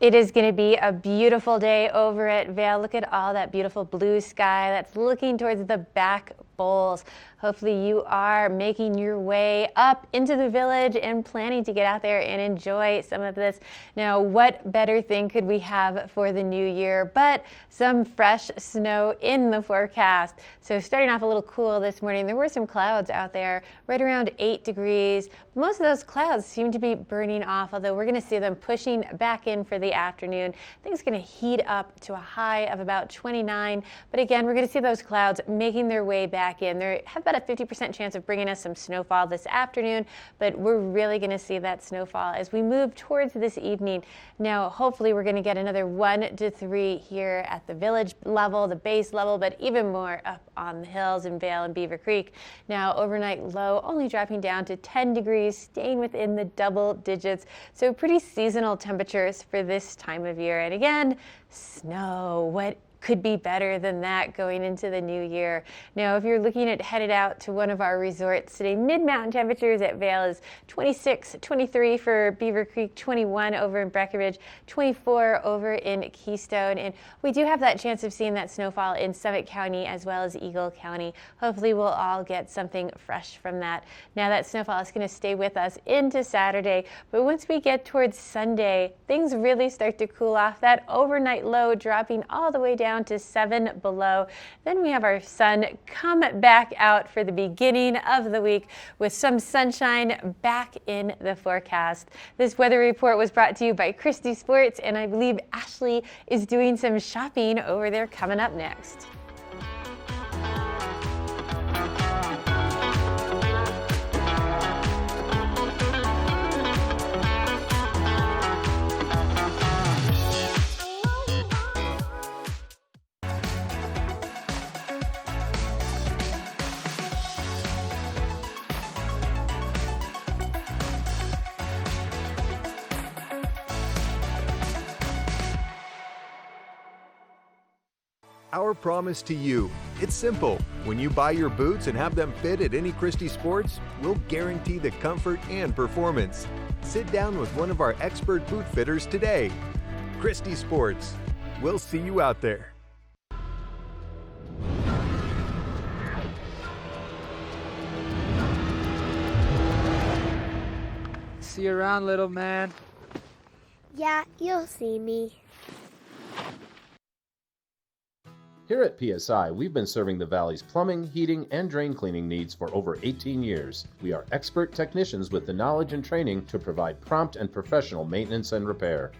It is going to be a beautiful day over at Vail. Look at all that beautiful blue sky that's looking towards the back bowls. Hopefully you are making your way up into the village and planning to get out there and enjoy some of this. Now, what better thing could we have for the new year but some fresh snow in the forecast? So starting off a little cool this morning, there were some clouds out there right around 8 degrees. Most of those clouds seem to be burning off, although we're going to see them pushing back in for the afternoon. Things are going to heat up to a high of about 29, but again, we're going to see those clouds making their way back in. They have about a 50% chance of bringing us some snowfall this afternoon, but we're really going to see that snowfall as we move towards this evening. Now, hopefully we're going to get another 1 to 3 here at the village level, the base level, but even more up on the hills in Vail and Beaver Creek. Now, overnight low only dropping down to 10 degrees, staying within the double digits. So pretty seasonal temperatures for this time of year. And again, snow. What could be better than that going into the new year? Now, if you're looking at headed out to one of our resorts today, mid-mountain temperatures at Vail is 26, 23 for Beaver Creek, 21 over in Breckenridge, 24 over in Keystone. And we do have that chance of seeing that snowfall in Summit County as well as Eagle County. Hopefully we'll all get something fresh from that. Now, that snowfall is going to stay with us into Saturday, but once we get towards Sunday, things really start to cool off. That overnight low dropping all the way down to 7 below. Then we have our sun come back out for the beginning of the week with some sunshine back in the forecast. This weather report was brought to you by Christie Sports, and I believe Ashley is doing some shopping over there coming up next. Our promise to you, it's simple. When you buy your boots and have them fit at any Christie Sports, we'll guarantee the comfort and performance. Sit down with one of our expert boot fitters today. Christie Sports. We'll see you out there. See you around, little man. Yeah, you'll see me. Here at PSI, we've been serving the Valley's plumbing, heating, and drain cleaning needs for over 18 years. We are expert technicians with the knowledge and training to provide prompt and professional maintenance and repair.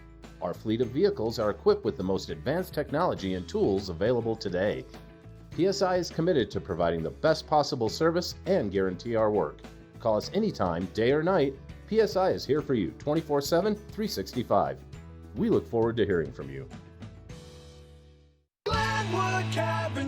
Our fleet of vehicles are equipped with the most advanced technology and tools available today. PSI is committed to providing the best possible service and guarantee our work. Call us anytime, day or night. PSI is here for you 24/7, 365. We look forward to hearing from you.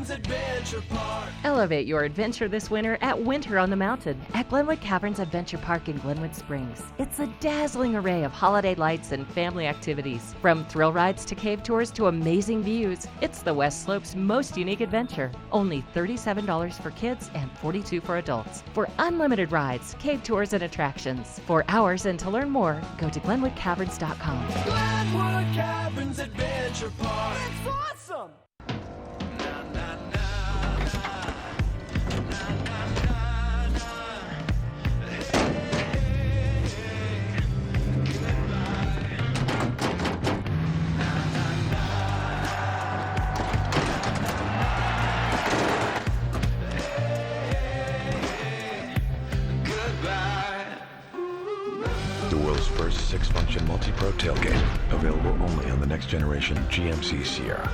Adventure Park. Elevate your adventure this winter at Winter on the Mountain at Glenwood Caverns Adventure Park in Glenwood Springs. It's a dazzling array of holiday lights and family activities. From thrill rides to cave tours to amazing views, it's the West Slope's most unique adventure. Only $37 for kids and $42 for adults. For unlimited rides, cave tours, and attractions. For hours and to learn more, go to GlenwoodCaverns.com. Glenwood Caverns Adventure Park. It's awesome! The world's first 6-function multi-pro tailgate, available only on the next generation GMC Sierra.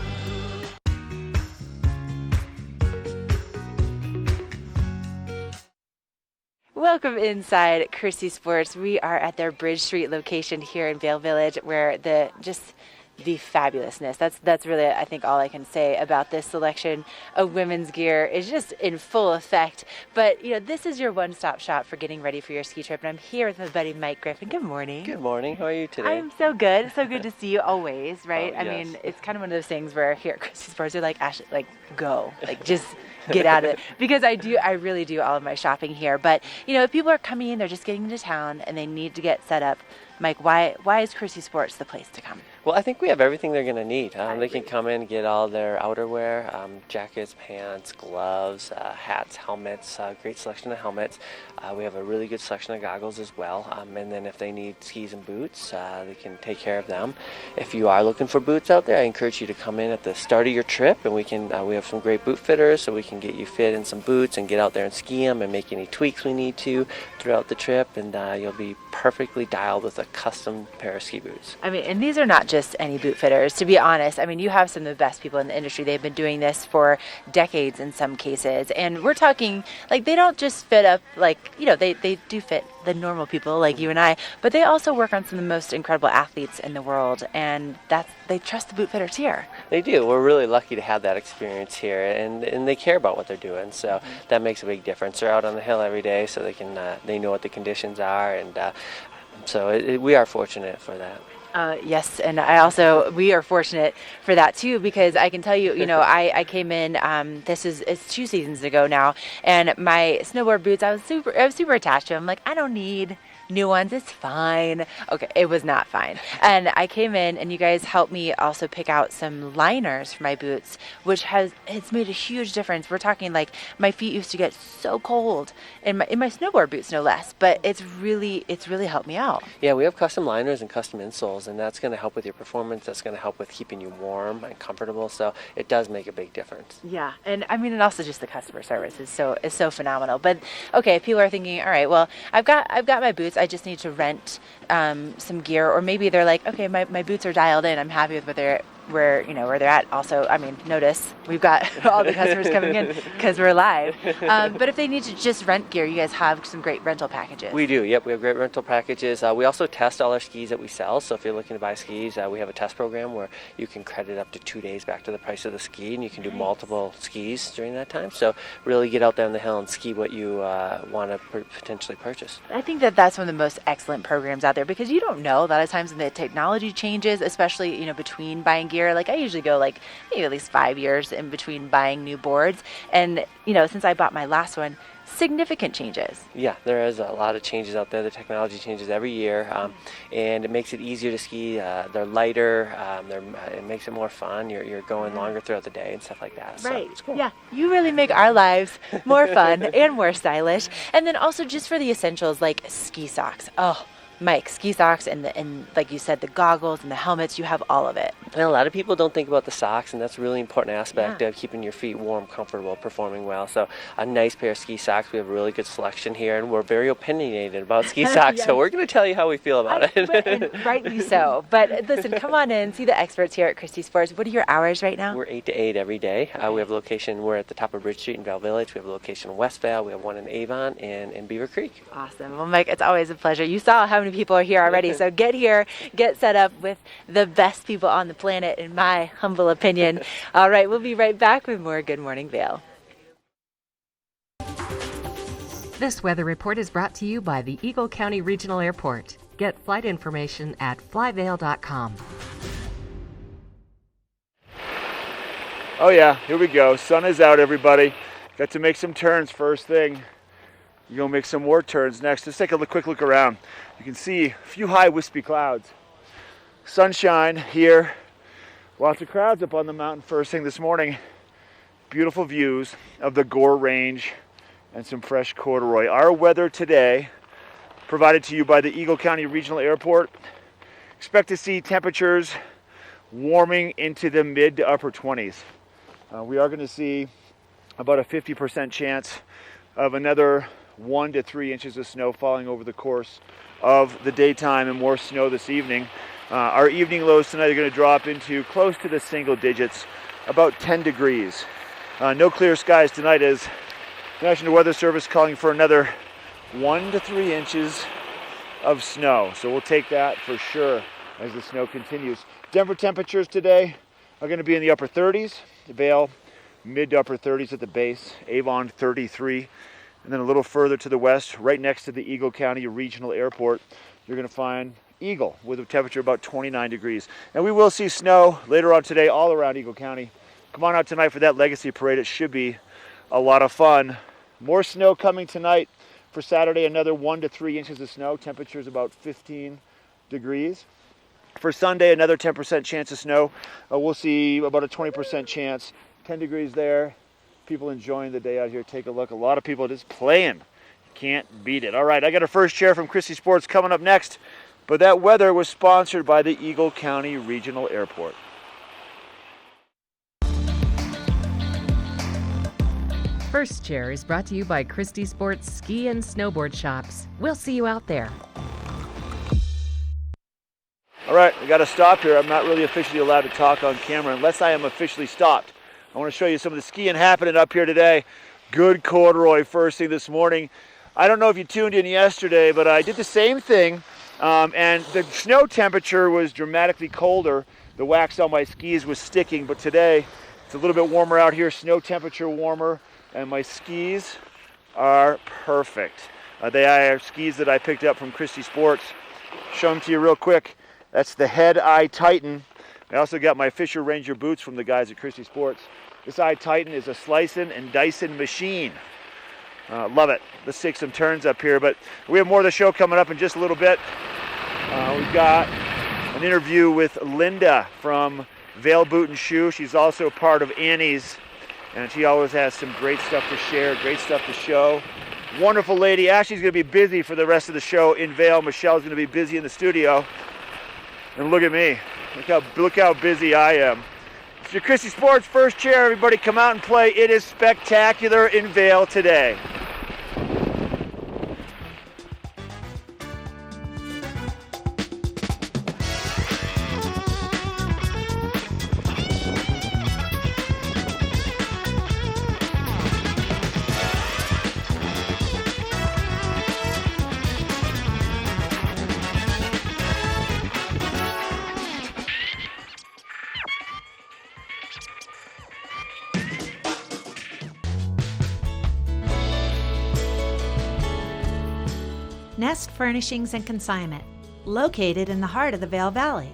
Welcome inside Christie Sports. We are at their Bridge Street location here in Vail Village, where the fabulousness. That's really, I think, all I can say about this selection of women's gear is just in full effect. But this is your one-stop shop for getting ready for your ski trip, and I'm here with my buddy Mike Griffin. Good morning. Good morning. How are you today? I'm so good. So good to see you always. Right? Oh, I yes. mean, it's kind of one of those things where here at Christie Sports, you're like, Ashley, like go, like just get out of it, because I really do all of my shopping here. But if people are coming in, they're just getting into town and they need to get set up. Mike, why is Christie Sports the place to come? Well, I think we have everything they're going to need. They can come in and get all their outerwear, jackets, pants, gloves, hats, helmets, great selection of helmets. We have a really good selection of goggles as well. And then if they need skis and boots, they can take care of them. If you are looking for boots out there, I encourage you to come in at the start of your trip, and we have some great boot fitters, so we can get you fit in some boots and get out there and ski them and make any tweaks we need to throughout the trip, and you'll be perfectly dialed with a custom pair of ski boots. I mean, and these are not just any boot fitters, to be honest. I mean, you have some of the best people in the industry. They've been doing this for decades in some cases. And we're talking, like, they don't just fit up, like, they do fit the normal people like you and I, but they also work on some of the most incredible athletes in the world. And they trust the boot fitters here. They do. We're really lucky to have that experience here, and they care about what they're doing. So that makes a big difference. They're out on the hill every day, so they know what the conditions are, and so we are fortunate for that. Yes, and we are fortunate for that too, because I can tell you, I came in, it's 2 seasons ago now, and my snowboard boots, I was super attached to them. Like, I don't need new ones, it's fine. Okay, it was not fine. And I came in and you guys helped me also pick out some liners for my boots, which it's made a huge difference. We're talking, like, my feet used to get so cold in my snowboard boots, no less, but it's really helped me out. Yeah, we have custom liners and custom insoles, and that's going to help with your performance. That's going to help with keeping you warm and comfortable, so it does make a big difference. Yeah, and I mean, and also just the customer service is so phenomenal. But okay, people are thinking, all right, well, I've got my boots, I just need to rent some gear, or maybe they're like, okay, my boots are dialed in, I'm happy with where they're at. Also, I mean, notice we've got all the customers coming in because we're live. But if they need to just rent gear, you guys have some great rental packages. We do. Yep, we have great rental packages. We also test all our skis that we sell. So if you're looking to buy skis, we have a test program where you can credit up to 2 days back to the price of the ski, and you can do multiple skis during that time. So really get out there on the hill and ski what you want to potentially purchase. I think that's one of the most excellent programs out there, because you don't know a lot of times when the technology changes, especially between buying gear. Like, I usually go like maybe at least 5 years in between buying new boards, and since I bought my last one, significant changes. Yeah, there is a lot of changes out there. The technology changes every year, and it makes it easier to ski. They're lighter. It makes it more fun. You're going longer throughout the day and stuff like that. Right. So it's cool. Yeah, you really make our lives more fun and more stylish. And then also just for the essentials like ski socks. Oh, Mike, ski socks and like you said, the goggles and the helmets, you have all of it. And a lot of people don't think about the socks, and that's a really important aspect of keeping your feet warm, comfortable, performing well. So a nice pair of ski socks. We have a really good selection here, and we're very opinionated about ski socks, Yes. So we're going to tell you how we feel about it. And rightly so. But listen, come on in, see the experts here at Christie Sports. What are your hours right now? We're 8 to 8 every day. We have a location, we're at the top of Bridge Street in Vail Village. We have a location in West Vail. We have one in Avon and in Beaver Creek. Awesome. Well, Mike, it's always a pleasure. You saw how many people are here already, so get here, get set up with the best people on the planet, in my humble opinion. All right, we'll be right back with more Good Morning Vail. This weather report is brought to you by the Eagle County Regional Airport. Get flight information at flyvail.com. Oh yeah, here we go. Sun is out, everybody. Got to make some turns first thing. You're gonna make some more turns next. Let's take a quick look around. You can see a few high wispy clouds. Sunshine here. Lots of crowds up on the mountain first thing this morning. Beautiful views of the Gore Range and some fresh corduroy. Our weather today, provided to you by the Eagle County Regional Airport. Expect to see temperatures warming into the mid to upper 20s. We are going to see about a 50% chance of another 1 to 3 inches of snow falling over the course of the daytime, and more snow this evening. Our evening lows tonight are going to drop into close to the single digits, about 10 degrees. No clear skies tonight, as the National Weather Service calling for another 1 to 3 inches of snow. So we'll take that for sure as the snow continues. Denver temperatures today are going to be in the upper 30s. Vail, mid to upper 30s at the base. Avon, 33. And then a little further to the west, right next to the Eagle County Regional Airport, you're going to find Eagle with a temperature about 29 degrees. And we will see snow later on today all around Eagle County. Come on out tonight for that Legacy Parade. It should be a lot of fun. More snow coming tonight. For Saturday, another 1 to 3 inches of snow. Temperatures about 15 degrees. For Sunday, another 10% chance of snow. We'll see about a 20% chance. 10 degrees there. People enjoying the day out here. Take a look. A lot of people just playing. Can't beat it. All right, I got a first chair from Christie Sports coming up next. But that weather was sponsored by the Eagle County Regional Airport. First Chair is brought to you by Christie Sports Ski and Snowboard Shops. We'll see you out there. All right, we got to stop here. I'm not really officially allowed to talk on camera unless I am officially stopped. I want to show you some of the skiing happening up here today. Good corduroy first thing this morning. I don't know if you tuned in yesterday, but I did the same thing, and the snow temperature was dramatically colder. The wax on my skis was sticking, but today it's a little bit warmer out here, snow temperature warmer, and my skis are perfect. They are skis that I picked up from Christie Sports. Show them to you real quick. That's the Head Eye Titan. I also got my Fisher Ranger boots from the guys at Christie Sports. This Eye Titan is a slicing and dicing machine. Love it. Let's take some turns up here, but we have more of the show coming up in just a little bit. We've got an interview with Linda from Vail Boot and Shoe. She's also part of Annie's, and she always has some great stuff to share, great stuff to show. Wonderful lady. Ashley's going to be busy for the rest of the show in Vail. Michelle's going to be busy in the studio. And look at me. Look how busy I am. It's your Christie Sports First Chair. Everybody come out and play. It is spectacular in Vail today. Nest Furnishings and Consignment, located in the heart of the Vail Valley.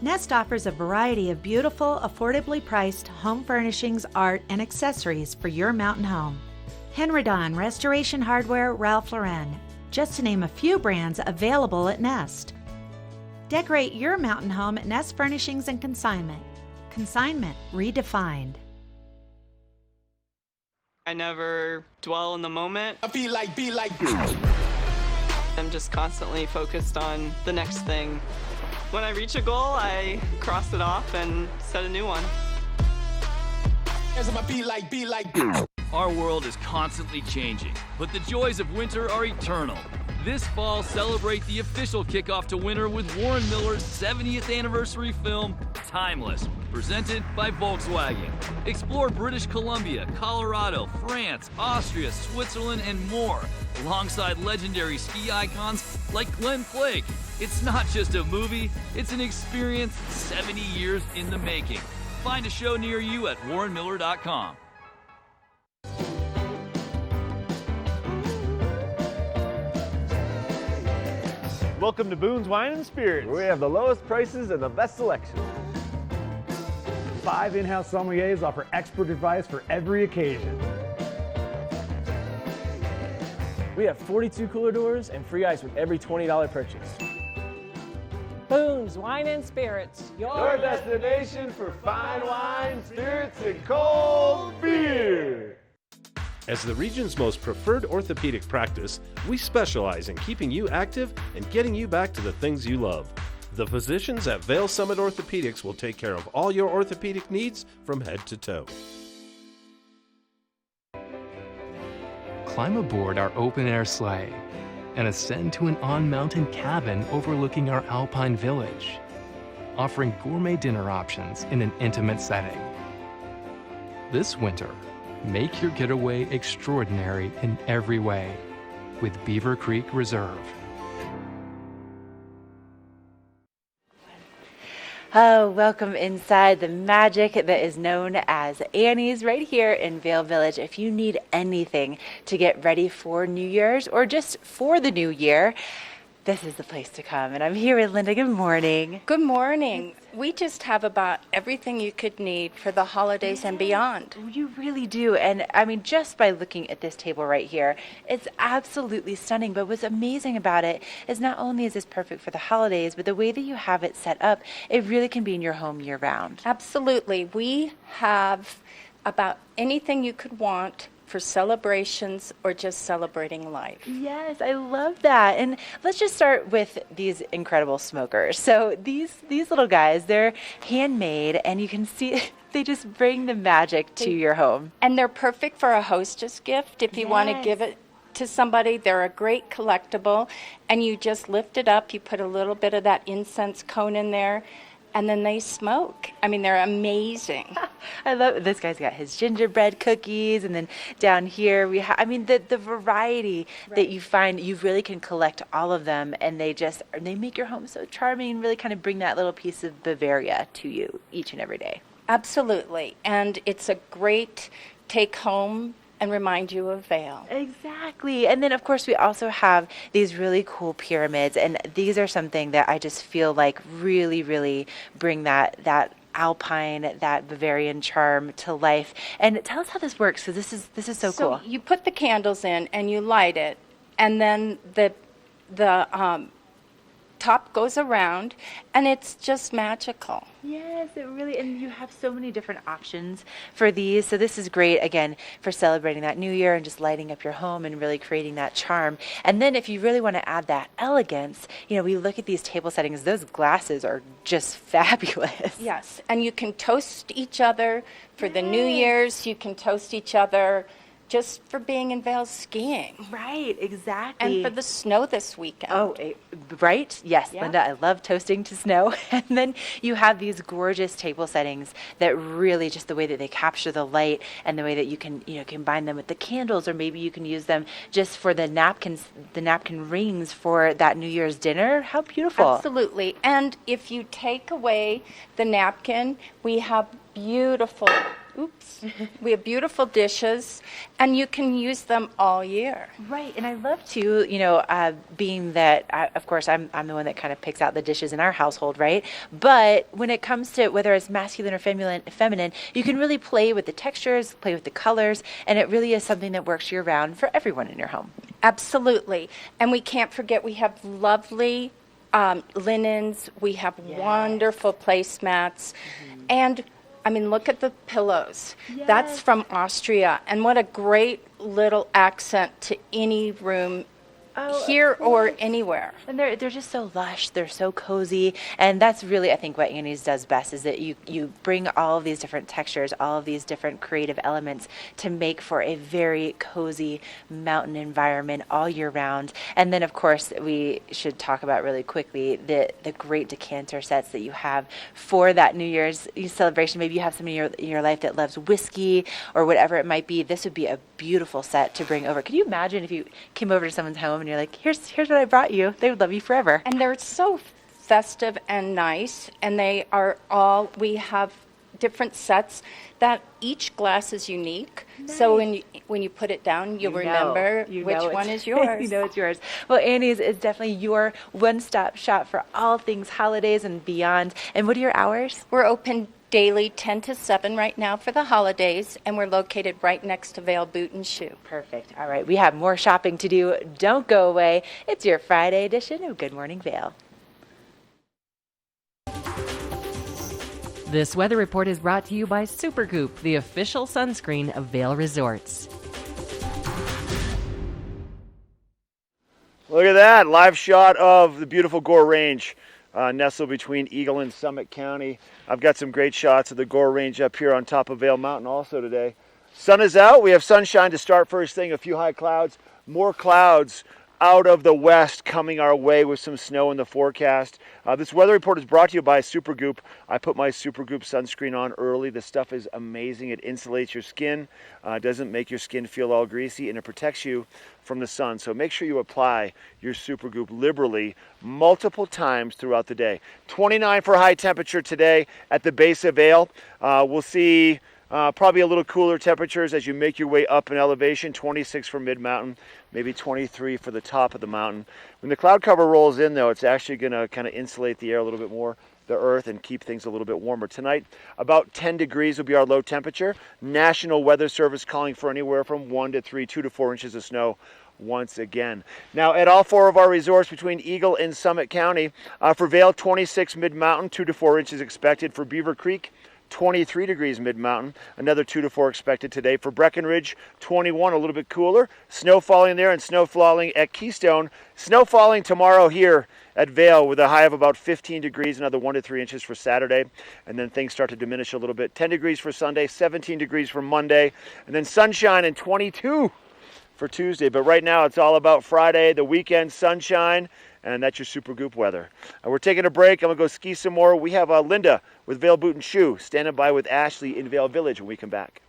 Nest offers a variety of beautiful, affordably priced home furnishings, art, and accessories for your mountain home. Henredon, Restoration Hardware, Ralph Lauren, just to name a few brands available at Nest. Decorate your mountain home at Nest Furnishings and Consignment. Consignment redefined. I never dwell in the moment. Be like. I'm just constantly focused on the next thing. When I reach a goal, I cross it off and set a new one. Our world is constantly changing, but the joys of winter are eternal. This fall, celebrate the official kickoff to winter with Warren Miller's 70th anniversary film, Timeless, presented by Volkswagen. Explore British Columbia, Colorado, France, Austria, Switzerland, and more, alongside legendary ski icons like Glenn Flake. It's not just a movie, it's an experience 70 years in the making. Find a show near you at warrenmiller.com. Welcome to Boone's Wine and Spirits, where we have the lowest prices and the best selection. 5 in-house sommeliers offer expert advice for every occasion. We have 42 cooler doors and free ice with every $20 purchase. Boone's Wine and Spirits, your destination for fine wine, spirits, and cold beer. As the region's most preferred orthopedic practice, we specialize in keeping you active and getting you back to the things you love. The physicians at Vail Summit Orthopedics will take care of all your orthopedic needs from head to toe. Climb aboard our open-air sleigh and ascend to an on-mountain cabin overlooking our alpine village, offering gourmet dinner options in an intimate setting. This winter, make your getaway extraordinary in every way. with Beaver Creek Reserve. Oh, welcome inside the magic that is known as Annie's right here in Vale Village. If you need anything to get ready for New Year's or just for the new year, this is the place to come. And I'm here with Linda. Good morning. Good morning. We just have about everything you could need for the holidays and beyond. You really do. And I mean, just by looking at this table right here, it's absolutely stunning. But what's amazing about it is not only is this perfect for the holidays, but the way that you have it set up, it really can be in your home year round. Absolutely. We have about anything you could want for celebrations or just celebrating life. Yes, I love that. And let's just start with these incredible smokers. So these little guys, they're handmade, and you can see they just bring the magic to your home. And they're perfect for a hostess gift if you want to give it to somebody. They're a great collectible, and you just lift it up, you put a little bit of that incense cone in there, and then they smoke. I mean, they're amazing. I love this guy's got his gingerbread cookies, and then down here we have, I mean, the variety that you find, you really can collect all of them, and they make your home so charming and really kind of bring that little piece of Bavaria to you each and every day. Absolutely. And it's a great take home and remind you of Vale. Exactly. And then, of course, we also have these really cool pyramids, and these are something that I just feel like really, really bring that Alpine, that Bavarian charm to life. And tell us how this works, because this is so cool. You put the candles in and you light it, and then the top goes around, and it's just magical. Yes, it really, and you have so many different options for these. So this is great, again, for celebrating that new year and just lighting up your home and really creating that charm. And then if you really want to add that elegance, we look at these table settings. Those glasses are just fabulous. Yes, and you can toast each other for the New Year's. You can toast each other just for being in Vale skiing. Right, exactly. And for the snow this weekend. Oh, right? Yes, Yeah. Linda, I love toasting to snow. And then you have these gorgeous table settings that really just the way that they capture the light and the way that you can, combine them with the candles, or maybe you can use them just for the napkin rings for that New Year's dinner. How beautiful. Absolutely. And if you take away the napkin, we have beautiful dishes, and you can use them all year. Right, and I love too, being that, of course, I'm the one that kind of picks out the dishes in our household, right? But when it comes to whether it's masculine or feminine, you can really play with the textures, play with the colors, and it really is something that works year round for everyone in your home. Absolutely. And we can't forget we have lovely linens, we have wonderful placemats, and I mean, look at the pillows. Yes. That's from Austria. And what a great little accent to any room here or anywhere. And they're just so lush. They're so cozy. And that's really, I think, what Annie's does best, is that you bring all of these different textures, all of these different creative elements to make for a very cozy mountain environment all year round. And then, of course, we should talk about really quickly the great decanter sets that you have for that New Year's celebration. Maybe you have somebody in your life that loves whiskey or whatever it might be. This would be a beautiful set to bring over. Can you imagine if you came over to someone's home and you're like, here's what I brought you? They would love you forever. And they're so festive and nice, and we have different sets that each glass is unique. Nice. So when you put it down, you'll remember which one is yours. You know it's yours. Well, Annie's is definitely your one-stop shop for all things holidays and beyond. And what are your hours? We're open daily 10 to 7 right now for the holidays, and we're located right next to Vale Boot and Shoe. Perfect. All right, we have more shopping to do. Don't go away. It's your Friday edition of Good Morning Vale. This weather report is brought to you by Supergoop, the official sunscreen of Vale Resorts. Look at that, live shot of the beautiful Gore Range, nestled between Eagle and Summit County. I've got some great shots of the Gore Range up here on top of Vale Mountain also today. Sun is out, we have sunshine to start first thing, a few high clouds, more clouds out of the west coming our way with some snow in the forecast. This weather report is brought to you by Supergoop. I put my Supergoop sunscreen on early. This stuff is amazing. It insulates your skin, doesn't make your skin feel all greasy, and it protects you from the sun. So make sure you apply your Supergoop liberally multiple times throughout the day. 29 for high temperature today at the base of Vail. We'll see probably a little cooler temperatures as you make your way up in elevation. 26 for mid-mountain, maybe 23 for the top of the mountain. When the cloud cover rolls in, though, it's actually going to kind of insulate the air a little bit more, the earth, and keep things a little bit warmer. Tonight, about 10 degrees will be our low temperature. National Weather Service calling for anywhere from 1 to 3, 2 to 4 inches of snow once again. Now, at all 4 of our resorts between Eagle and Summit County, for Vail, 26 mid-mountain, 2 to 4 inches expected. For Beaver Creek, 23 degrees mid-mountain, another 2 to 4 expected today. For Breckenridge, 21, a little bit cooler. Snow falling there and snow falling at Keystone. Snow falling tomorrow here at Vail with a high of about 15 degrees, another 1 to 3 inches for Saturday. And then things start to diminish a little bit. 10 degrees for Sunday, 17 degrees for Monday, and then sunshine and 22 for Tuesday. But right now it's all about Friday, the weekend, sunshine, and that's your Supergoop weather. We're taking a break. I'm going to go ski some more. We have Linda with Vail Boot and Shoe standing by with Ashley in Vail Village when we come back.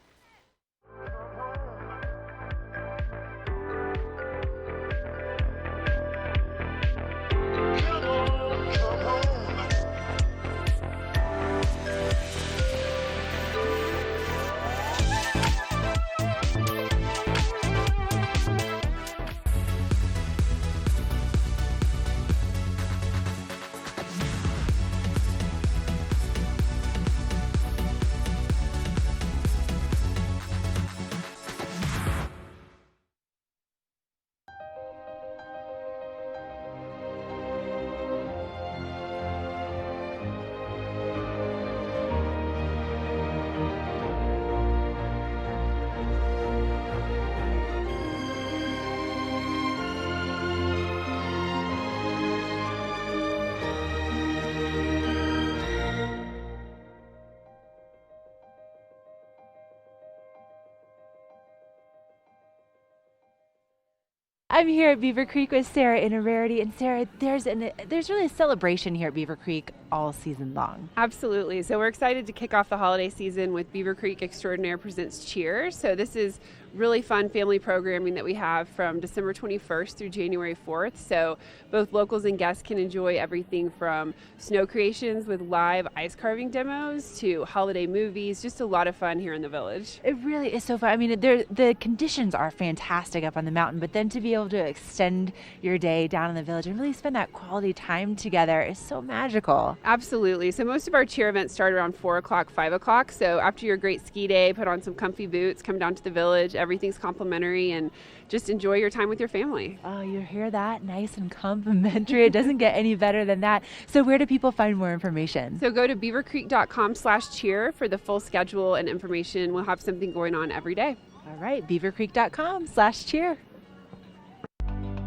I'm here at Beaver Creek with Sarah in a Rarity, and Sarah, there's really a celebration here at Beaver Creek all season long. Absolutely. So we're excited to kick off the holiday season with Beaver Creek Extraordinaire Presents Cheer. So this is really fun family programming that we have from December 21st through January 4th. So both locals and guests can enjoy everything from snow creations with live ice carving demos to holiday movies. Just a lot of fun here in the village. It really is so fun. I mean, the conditions are fantastic up on the mountain, but then to be able to extend your day down in the village and really spend that quality time together is so magical. Absolutely. So most of our cheer events start around 4 o'clock, 5 o'clock. So after your great ski day, put on some comfy boots, come down to the village. Everything's complimentary, and just enjoy your time with your family. Oh, you hear that? Nice and complimentary. It doesn't get any better than that. So where do people find more information? So go to beavercreek.com/cheer for the full schedule and information. We'll have something going on every day. All right, beavercreek.com/cheer.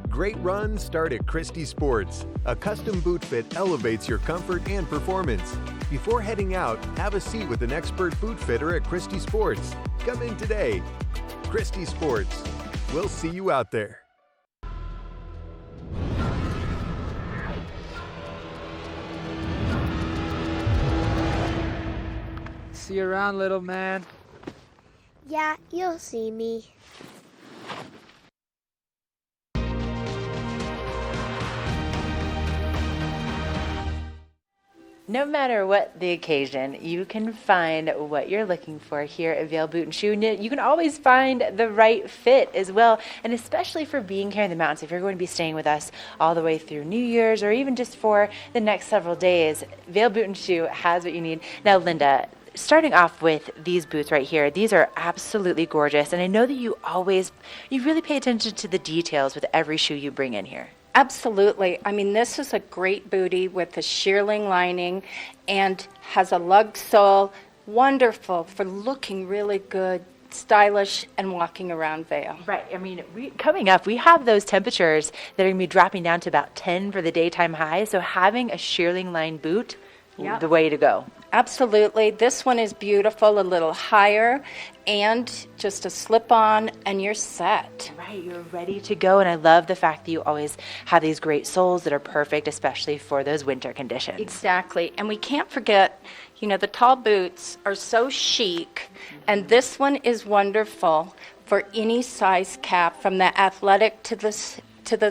Great runs start at Christie Sports. A custom boot fit elevates your comfort and performance. Before heading out, have a seat with an expert boot fitter at Christie Sports. Come in today. Christie Sports. We'll see you out there. See you around, little man. Yeah, you'll see me. No matter what the occasion, you can find what you're looking for here at Vail Boot and Shoe. You can always find the right fit as well, and especially for being here in the mountains. If you're going to be staying with us all the way through New Year's or even just for the next several days, Vail Boot and Shoe has what you need. Now, Linda, starting off with these boots right here, these are absolutely gorgeous, and I know that you really pay attention to the details with every shoe you bring in here. Absolutely. I mean, this is a great bootie with a shearling lining and has a lug sole. Wonderful for looking really good, stylish, and walking around Vail. Right. I mean, coming up, we have those temperatures that are going to be dropping down to about 10 for the daytime high. So having a shearling line boot, the way to go. Absolutely. This one is beautiful, a little higher, and just a slip-on, and you're set. Right, you're ready to go. And I love the fact that you always have these great soles that are perfect, especially for those winter conditions. Exactly. And we can't forget, you know, the tall boots are so chic, and this one is wonderful for any size cap, from the athletic to the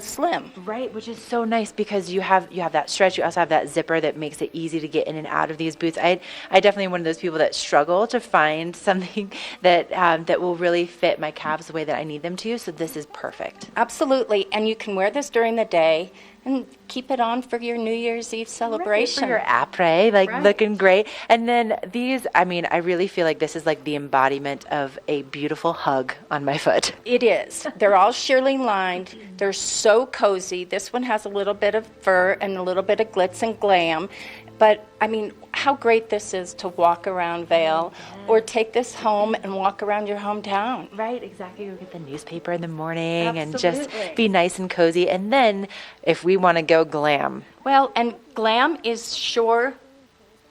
slim. Right, which is so nice because you have that stretch. You also have that zipper that makes it easy to get in and out of these boots. I definitely am one of those people that struggle to find something that that will really fit my calves the way that I need them to. So this is perfect. Absolutely, and you can wear this during the day and keep it on for your New Year's Eve celebration. Right, for your après, looking great. And then these, I mean, I really feel like this is like the embodiment of a beautiful hug on my foot. It is. They're all shearling lined. They're so cozy. This one has a little bit of fur and a little bit of glitz and glam. But, I mean, how great this is to walk around Vail, or take this home and walk around your hometown. Right, exactly. Go get the newspaper in the morning and just be nice and cozy. And then if we want to go glam. Well, and glam is sure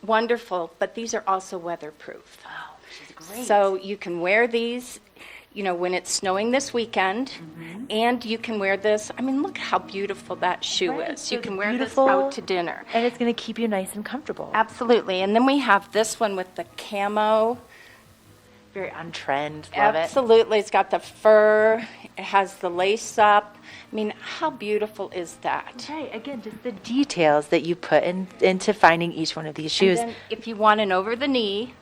wonderful, but these are also weatherproof. Oh, which is great. So you can wear these, you know, when it's snowing this weekend, and you can wear this. I mean, look how beautiful that shoe is. So You can wear this beautiful, out to dinner. And it's going to keep you nice and comfortable. Absolutely. And then we have this one with the camo. Very on trend. Love Absolutely. It's got the fur. It has the lace up. I mean, how beautiful is that? Right. Again, just the details that you put into finding each one of these shoes. And then if you want an over the knee,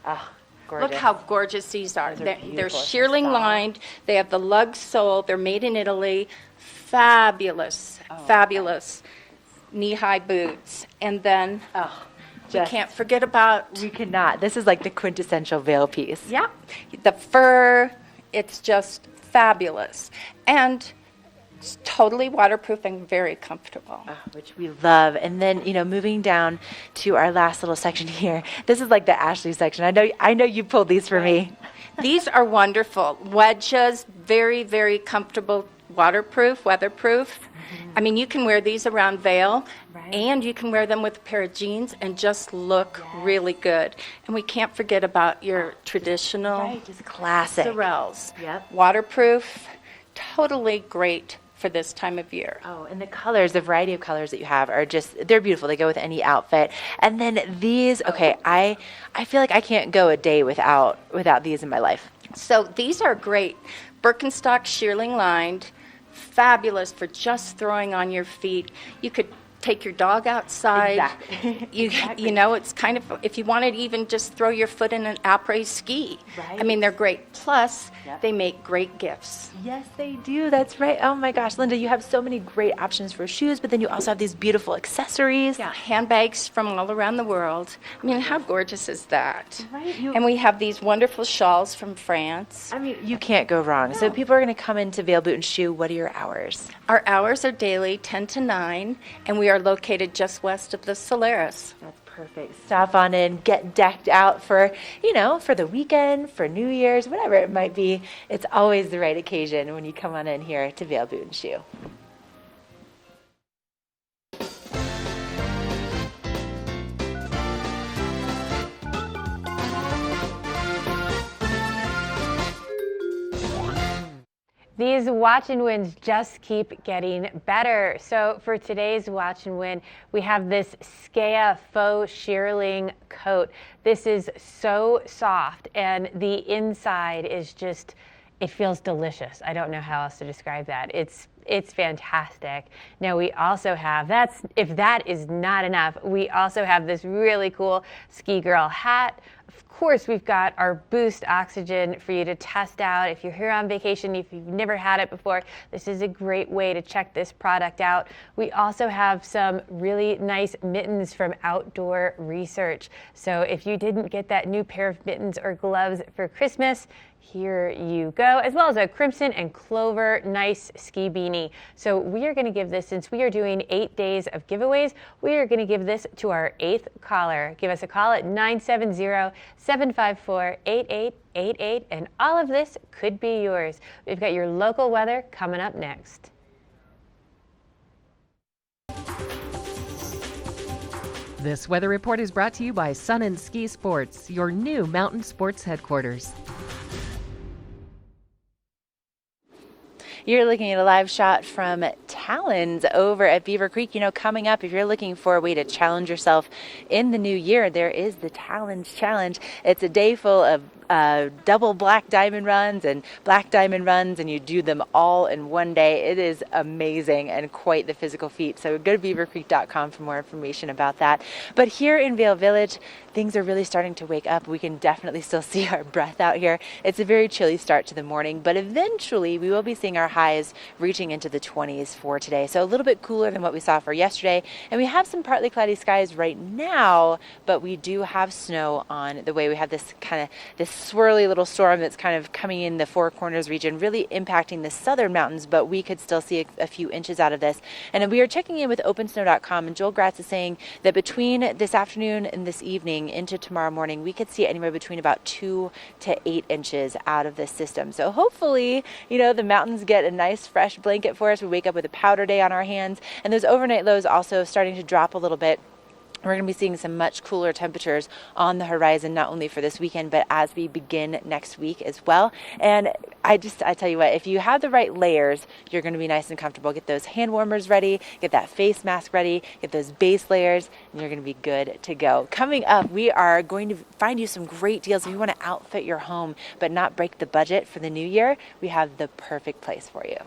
gorgeous. look how gorgeous these are. Those are They're beautiful. shearling lined. They have the lug sole. They're made in Italy. Fabulous, fabulous knee-high boots. And then we can't forget about... We cannot. This is like the quintessential Vail piece. Yep. The fur, it's just fabulous. And it's totally waterproof and very comfortable. Which we love. And then, you know, moving down to our last little section here. This is like the Ashley section. I know you pulled these for me. These are wonderful. Wedges, very, very comfortable, waterproof, weatherproof. I mean, you can wear these around Vail, and you can wear them with a pair of jeans and just look really good. And we can't forget about your traditional just classic Sorels. Yep. Waterproof, totally great for this time of year. Oh, and the colors, the variety of colors that you have are just, they're beautiful. They go with any outfit. And then these, okay, I feel like I can't go a day without these in my life. So these are great. Birkenstock shearling lined, fabulous for just throwing on your feet. You could take your dog outside. Exactly. You know, it's kind of, if you wanted to even just throw your foot in an après ski. Right. I mean, they're great. Plus, they make great gifts. Yes, they do. That's right. Oh my gosh, Linda, you have so many great options for shoes, but then you also have these beautiful accessories. Yeah, handbags from all around the world. I mean, how gorgeous is that? Right. And we have these wonderful shawls from France. I mean, you can't go wrong. So people are going to come into Vail Boot and Shoe. What are your hours? Our hours are daily, 10 to 9, and we are located just west of the Solaris. That's perfect. Stop on in, get decked out for, you know, for the weekend, for New Year's, whatever it might be. It's always the right occasion when you come on in here to Vail Boot and Shoe. These watch and wins just keep getting better. So for today's watch and win, we have this Skea faux shearling coat. This is so soft, and the inside is just, it feels delicious. I don't know how else to describe that. It's fantastic. Now we also have, if that is not enough, we also have this really cool Ski Girl hat. Of course, we've got our Boost Oxygen for you to test out. If you're here on vacation, if you've never had it before, this is a great way to check this product out. We also have some really nice mittens from Outdoor Research. So if you didn't get that new pair of mittens or gloves for Christmas, here you go, as well as a crimson and clover nice ski beanie. So we are going to give this, since we are doing 8 days of giveaways, we are going to give this to our 8th caller. Give us a call at 970-754-8888, and all of this could be yours. We've got your local weather coming up next. This weather report is brought to you by Sun and Ski Sports, your new mountain sports headquarters. You're looking at a live shot from Talons over at Beaver Creek. You know, coming up, if you're looking for a way to challenge yourself in the new year, there is the Talons Challenge. It's a day full of double black diamond runs and black diamond runs, and you do them all in one day. It is amazing and quite the physical feat. So go to beavercreek.com for more information about that. But here in Vail Village, things are really starting to wake up. We can definitely still see our breath out here. It's a very chilly start to the morning, but eventually we will be seeing our highs reaching into the 20s for today. So a little bit cooler than what we saw for yesterday. And we have some partly cloudy skies right now, but we do have snow on the way. We have this swirly little storm that's kind of coming in the Four Corners region, really impacting the southern mountains, but we could still see a few inches out of this. And we are checking in with OpenSnow.com, and Joel Gratz is saying that between this afternoon and this evening into tomorrow morning, we could see anywhere between about 2 to 8 inches out of this system. So hopefully, the mountains get a nice fresh blanket for us. We wake up with a powder day on our hands, and those overnight lows also starting to drop a little bit. We're going to be seeing some much cooler temperatures on the horizon, not only for this weekend, but as we begin next week as well. And I tell you what, if you have the right layers, you're going to be nice and comfortable. Get those hand warmers ready, get that face mask ready, get those base layers, and you're going to be good to go. Coming up, we are going to find you some great deals. If you want to outfit your home, but not break the budget for the new year, we have the perfect place for you.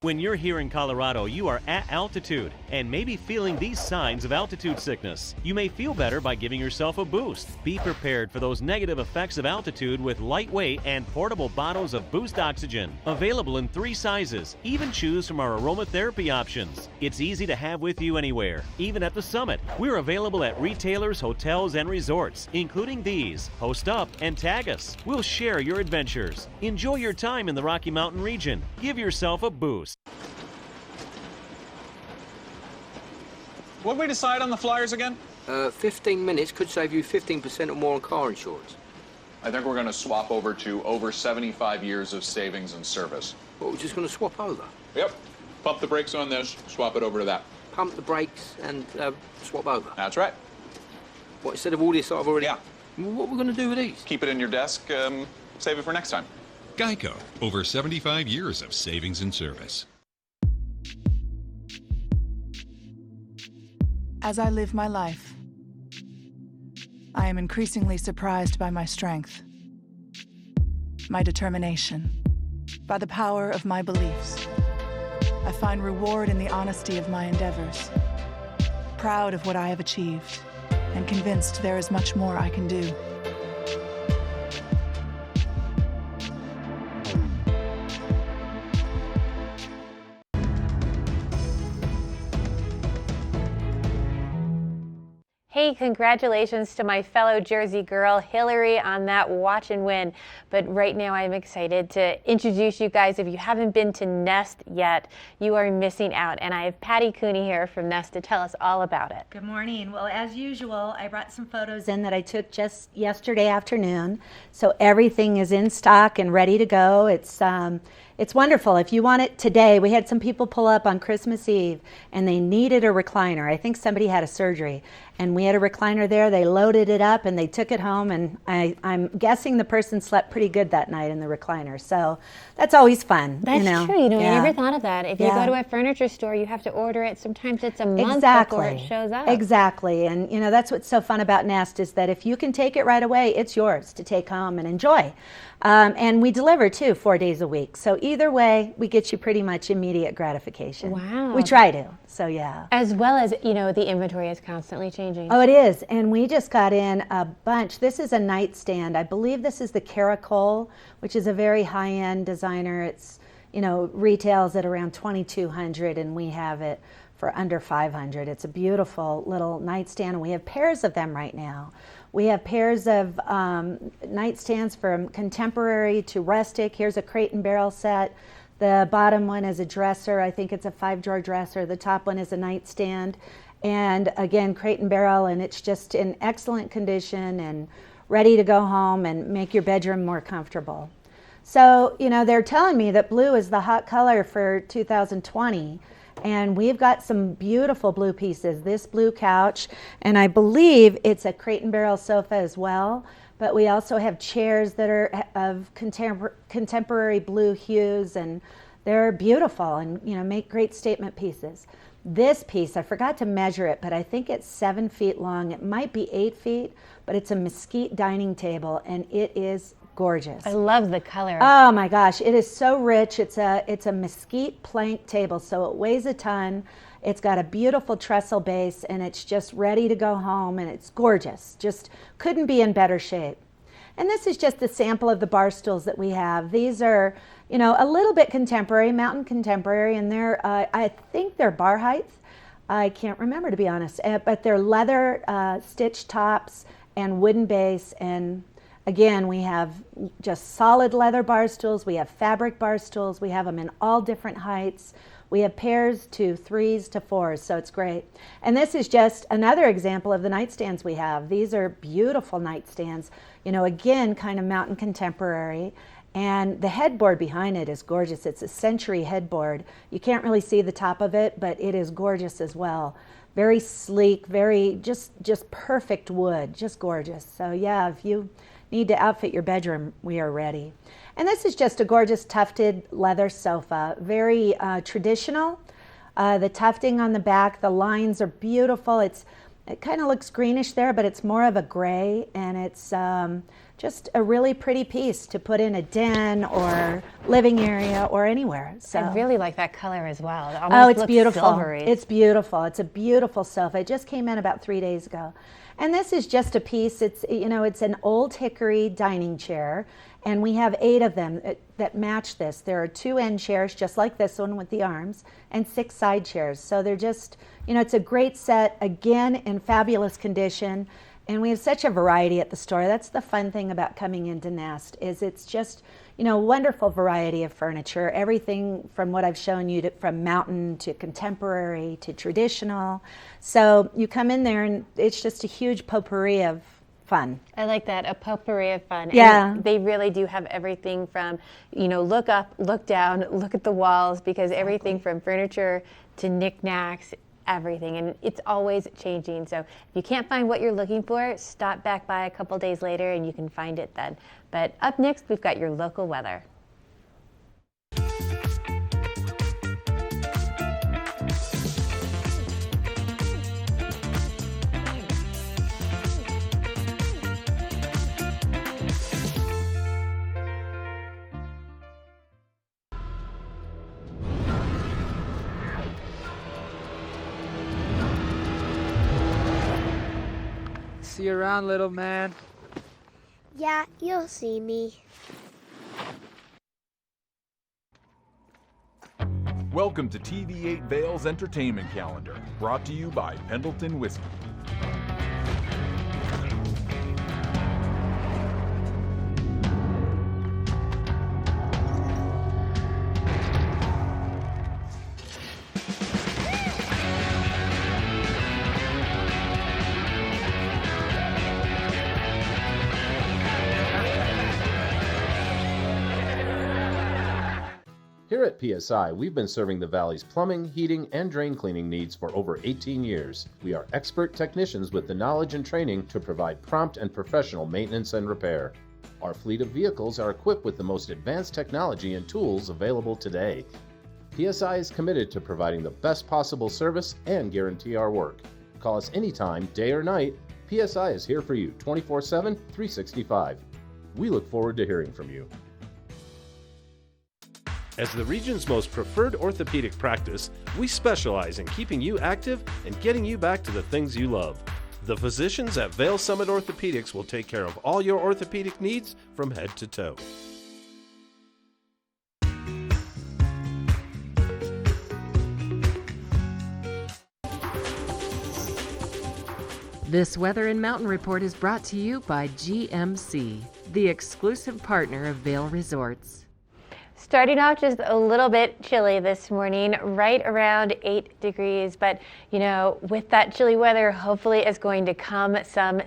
When you're here in Colorado, you are at altitude and may be feeling these signs of altitude sickness. You may feel better by giving yourself a boost. Be prepared for those negative effects of altitude with lightweight and portable bottles of Boost Oxygen. Available in 3 sizes. Even choose from our aromatherapy options. It's easy to have with you anywhere, even at the summit. We're available at retailers, hotels, and resorts, including these. Post up and tag us. We'll share your adventures. Enjoy your time in the Rocky Mountain region. Give yourself a boost. What did we decide on the flyers again? 15 minutes could save you 15% or more on car insurance. I think we're going to swap over to over 75 years of savings and service. Well, we're just going to swap over? Yep. Pump the brakes on this, swap it over to that. Pump the brakes and swap over? That's right. What, instead of all this I've already... Yeah. What are we going to do with these? Keep it in your desk, save it for next time. Geico, over 75 years of savings and service. As I live my life, I am increasingly surprised by my strength, my determination, by the power of my beliefs. I find reward in the honesty of my endeavors, proud of what I have achieved, and convinced there is much more I can do. Hey, congratulations to my fellow Jersey girl, Hillary, on that watch and win. But right now I'm excited to introduce you guys. If you haven't been to Nest yet, you are missing out. And I have Patty Cooney here from Nest to tell us all about it. Good morning. Well, as usual, I brought some photos in that I took just yesterday afternoon. So everything is in stock and ready to go. It's wonderful. If you want it today, we had some people pull up on Christmas Eve and they needed a recliner. I think somebody had a surgery and we had a recliner there. They loaded it up and they took it home, and I'm guessing the person slept pretty good that night in the recliner. So that's always fun. That's true. I never thought of that. If you go to a furniture store, you have to order it. Sometimes it's a month before it shows up. Exactly. And that's what's so fun about Nest is that if you can take it right away, it's yours to take home and enjoy. And we deliver too 4 days a week. So either way, we get you pretty much immediate gratification. Wow. We try to. So yeah. As well as, the inventory is constantly changing. Oh, it is. And we just got in a bunch. This is a nightstand. I believe this is the Caracol, which is a very high-end designer. It's, retails at around $2,200 and we have it for under $500. It's a beautiful little nightstand, and we have pairs of them right now. We have pairs of nightstands from contemporary to rustic. Here's a crate and barrel set. The bottom one is a dresser. I think it's a 5-drawer dresser. The top one is a nightstand. And again, crate and barrel, and it's just in excellent condition and ready to go home and make your bedroom more comfortable. So, you know, they're telling me that blue is the hot color for 2020. And we've got some beautiful blue pieces. This blue couch, and I believe it's a crate and barrel sofa as well. But we also have chairs that are of contemporary blue hues, and they're beautiful and, you know, make great statement pieces. This piece, I forgot to measure it, but I think it's 7 feet long. It might be 8 feet, but it's a mesquite dining table, and it is gorgeous. I love the color. Oh my gosh, it is so rich. It's a mesquite plank table, so it weighs a ton. It's got a beautiful trestle base, and it's just ready to go home, and it's gorgeous. Just couldn't be in better shape. And this is just a sample of the bar stools that we have. These are, you know, a little bit contemporary, mountain contemporary, and they're, I think they're bar height. I can't remember, to be honest, but they're leather stitched tops and wooden base. And again, we have just solid leather bar stools. We have fabric bar stools. We have them in all different heights. We have pairs to 3s to 4s, so it's great. And this is just another example of the nightstands we have. These are beautiful nightstands, you know, again, kind of mountain contemporary. And the headboard behind it is gorgeous. It's a century headboard. You can't really see the top of it, but it is gorgeous as well. Very sleek, very just perfect wood, just gorgeous. So yeah, if you need to outfit your bedroom, we are ready. And this is just a gorgeous tufted leather sofa, very traditional. The tufting on the back, the lines are beautiful. It kind of looks greenish there, but it's more of a gray, and it's just a really pretty piece to put in a den or living area or anywhere. So I really like that color as well. It oh, almost it's looks beautiful. silvery. It's beautiful. It's a beautiful sofa. It just came in about 3 days ago. And this is just a piece. It's, you know, it's an old hickory dining chair, and we have 8 of them that match this. There are 2 end chairs, just like this one with the arms, and 6 side chairs. So they're just, you know, it's a great set, again, in fabulous condition. And we have such a variety at the store. That's the fun thing about coming into Nest, is it's just, you know, wonderful variety of furniture. Everything from what I've shown you, from mountain to contemporary to traditional. So you come in there and it's just a huge potpourri of fun. I like that, a potpourri of fun. Yeah. And they really do have everything from, you know, look up, look down, look at the walls, because everything from furniture to knickknacks, everything, and it's always changing. So if you can't find what you're looking for, stop back by a couple days later and you can find it then. But up next, we've got your local weather. See you around, little man. Yeah, you'll see me. Welcome to TV8 Vail's Entertainment Calendar, brought to you by Pendleton Whiskey. Here at PSI, we've been serving the Valley's plumbing, heating, and drain cleaning needs for over 18 years. We are expert technicians with the knowledge and training to provide prompt and professional maintenance and repair. Our fleet of vehicles are equipped with the most advanced technology and tools available today. PSI is committed to providing the best possible service and guarantee our work. Call us anytime, day or night. PSI is here for you 24/7, 365. We look forward to hearing from you. As the region's most preferred orthopedic practice, we specialize in keeping you active and getting you back to the things you love. The physicians at Vail Summit Orthopedics will take care of all your orthopedic needs from head to toe. This Weather and Mountain Report is brought to you by GMC, the exclusive partner of Vail Resorts. Starting off just a little bit chilly this morning, right around 8 degrees. But, you know, with that chilly weather, hopefully is going to come some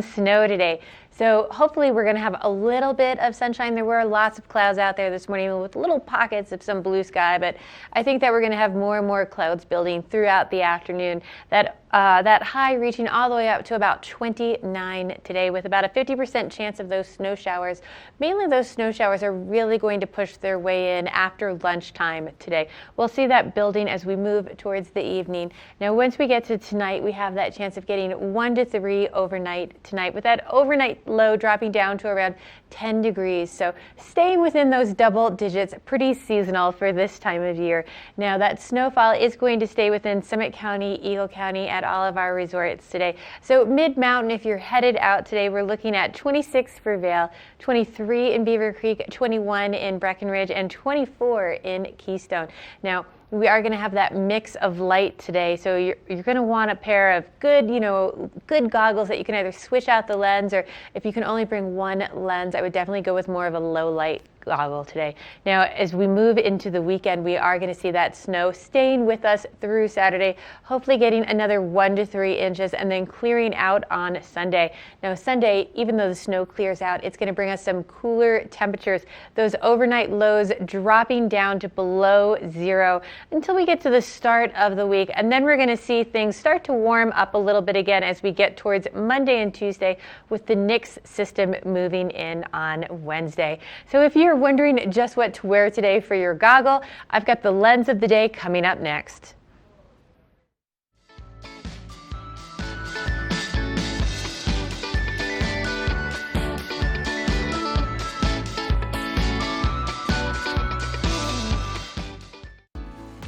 snow today. So hopefully we're going to have a little bit of sunshine. There were lots of clouds out there this morning with little pockets of some blue sky, but I think that we're going to have more and more clouds building throughout the afternoon. That high reaching all the way up to about 29 today, with about a 50% chance of those snow showers. Mainly those snow showers are really going to push their way in after lunchtime today. We'll see that building as we move towards the evening. Now, once we get to tonight, we have that chance of getting 1 to 3 overnight tonight, with that overnight low dropping down to around 10 degrees. So staying within those double digits, pretty seasonal for this time of year. Now, that snowfall is going to stay within Summit County, Eagle County, at all of our resorts today. So mid-mountain, if you're headed out today, we're looking at 26 for Vail, 23 in Beaver Creek, 21 in Breckenridge, and 24 in Keystone. Now, we are going to have that mix of light today, so you're going to want a pair of good goggles that you can either switch out the lens, or if you can only bring one lens, I would definitely go with more of a low light goggle today. Now, as we move into the weekend, we are going to see that snow staying with us through Saturday, hopefully getting another 1 to 3 inches and then clearing out on Sunday. Now, Sunday, even though the snow clears out, it's going to bring us some cooler temperatures. Those overnight lows dropping down to below 0 until we get to the start of the week. And then we're going to see things start to warm up a little bit again as we get towards Monday and Tuesday, with the NIX system moving in on Wednesday. So if you're wondering just what to wear today for your goggle, I've got the lens of the day coming up next.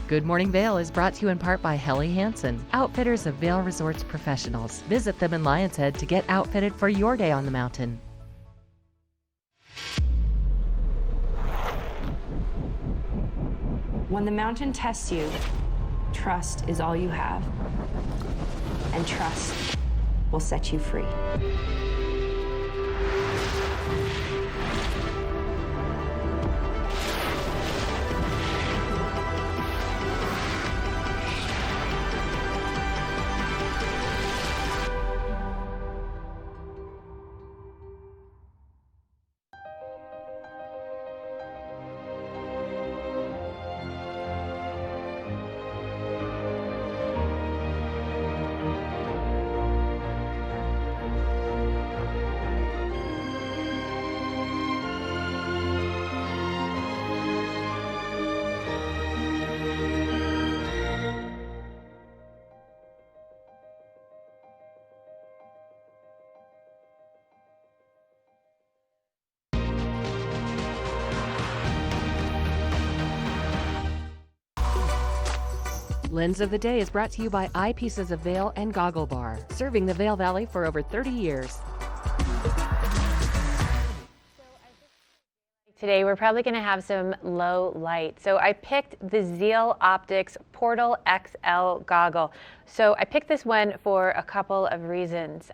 Good Morning Vail is brought to you in part by Helly Hansen, outfitters of Vail Resorts professionals. Visit them in Lion's Head to get outfitted for your day on the mountain. When the mountain tests you, trust is all you have. And trust will set you free. Lens of the Day is brought to you by Eyepieces of Vail and Goggle Bar, serving the Vail Valley for over 30 years. Today we're probably going to have some low light. So I picked the Zeal Optics Portal XL goggle. So I picked this one for a couple of reasons.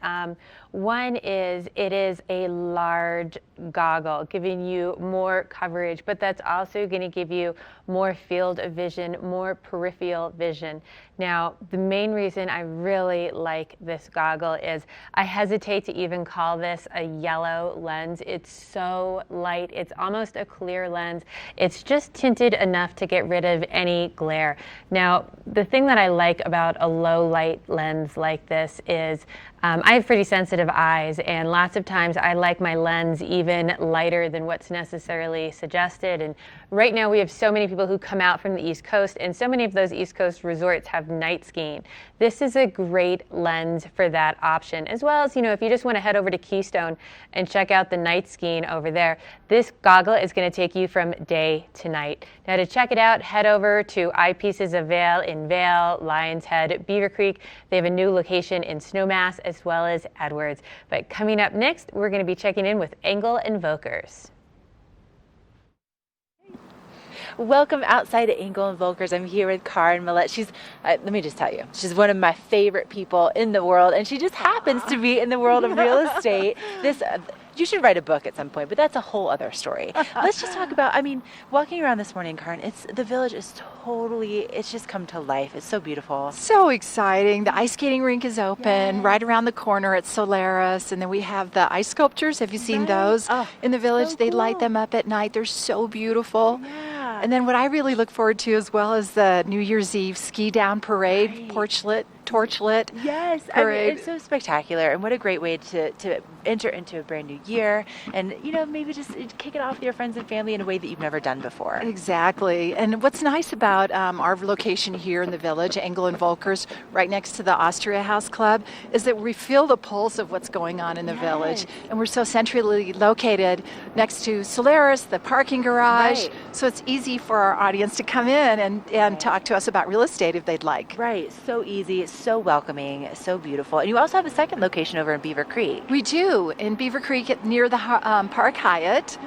One is it is a large goggle, giving you more coverage, but that's also going to give you more field of vision, more peripheral vision. Now, the main reason I really like this goggle is I hesitate to even call this a yellow lens. It's so light. It's almost a clear lens. It's just tinted enough to get rid of any glare. Now, the thing that I like about a low light lens like this is I have pretty sensitive eyes, and lots of times I like my lens even lighter than what's necessarily suggested. And right now we have so many people who come out from the East Coast, and so many of those East Coast resorts have night skiing. This is a great lens for that option, as well as, if you just want to head over to Keystone and check out the night skiing over there, this goggle is going to take you from day to night. Now, to check it out, head over to Eyepieces of Vail in Vail, Lion's Head, Beaver Creek. They have a new location in Snowmass as well as Edwards. But coming up next, we're going to be checking in with Engel Invokers. Welcome outside of Engel and Volkers. I'm here with Karen Millette. She's, let me just tell you, she's one of my favorite people in the world, and she just happens to be in the world of real estate. You should write a book at some point, but that's a whole other story. Let's just talk about, I mean, walking around this morning, Karen, the village is totally, it's just come to life. It's so beautiful. So exciting. The ice skating rink is open right around the corner at Solaris. And then we have the ice sculptures. Have you seen those in the village? so They light cool. them up at night. They're so beautiful. Yeah. And then what I really look forward to as well is the New Year's Eve ski down parade, torch lit. Yes, parade. I mean, it's so spectacular, and what a great way to enter into a brand new year, and maybe just kick it off with your friends and family in a way that you've never done before. Exactly. And what's nice about our location here in the village, Engel and Volkers, right next to the Austria House Club, is that we feel the pulse of what's going on in the village. And we're so centrally located next to Solaris, the parking garage. Right. So it's easy for our audience to come in and talk to us about real estate if they'd like. Right. So easy, so welcoming, so beautiful. And you also have a second location over in Beaver Creek. We do, in Beaver Creek near the Park Hyatt.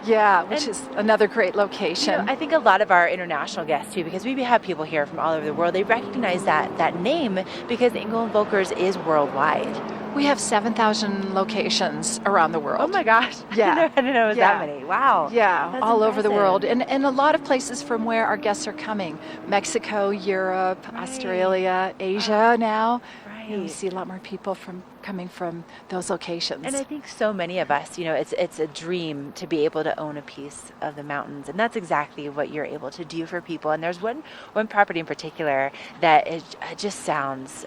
Yeah, which is another great location. I think a lot of our international guests too, because we have people here from all over the world, they recognize that name because Engel and Volkers is worldwide. We have 7,000 locations around the world. Oh my gosh. Yeah. I didn't know it was that many. Wow. Yeah, That's all over the impressive. world. And a lot of places from where our guests are coming. Mexico, Europe, Australia, Asia now. Right. You see a lot more people coming from those locations. And I think so many of us, it's a dream to be able to own a piece of the mountains, and that's exactly what you're able to do for people. And there's one property in particular that it just sounds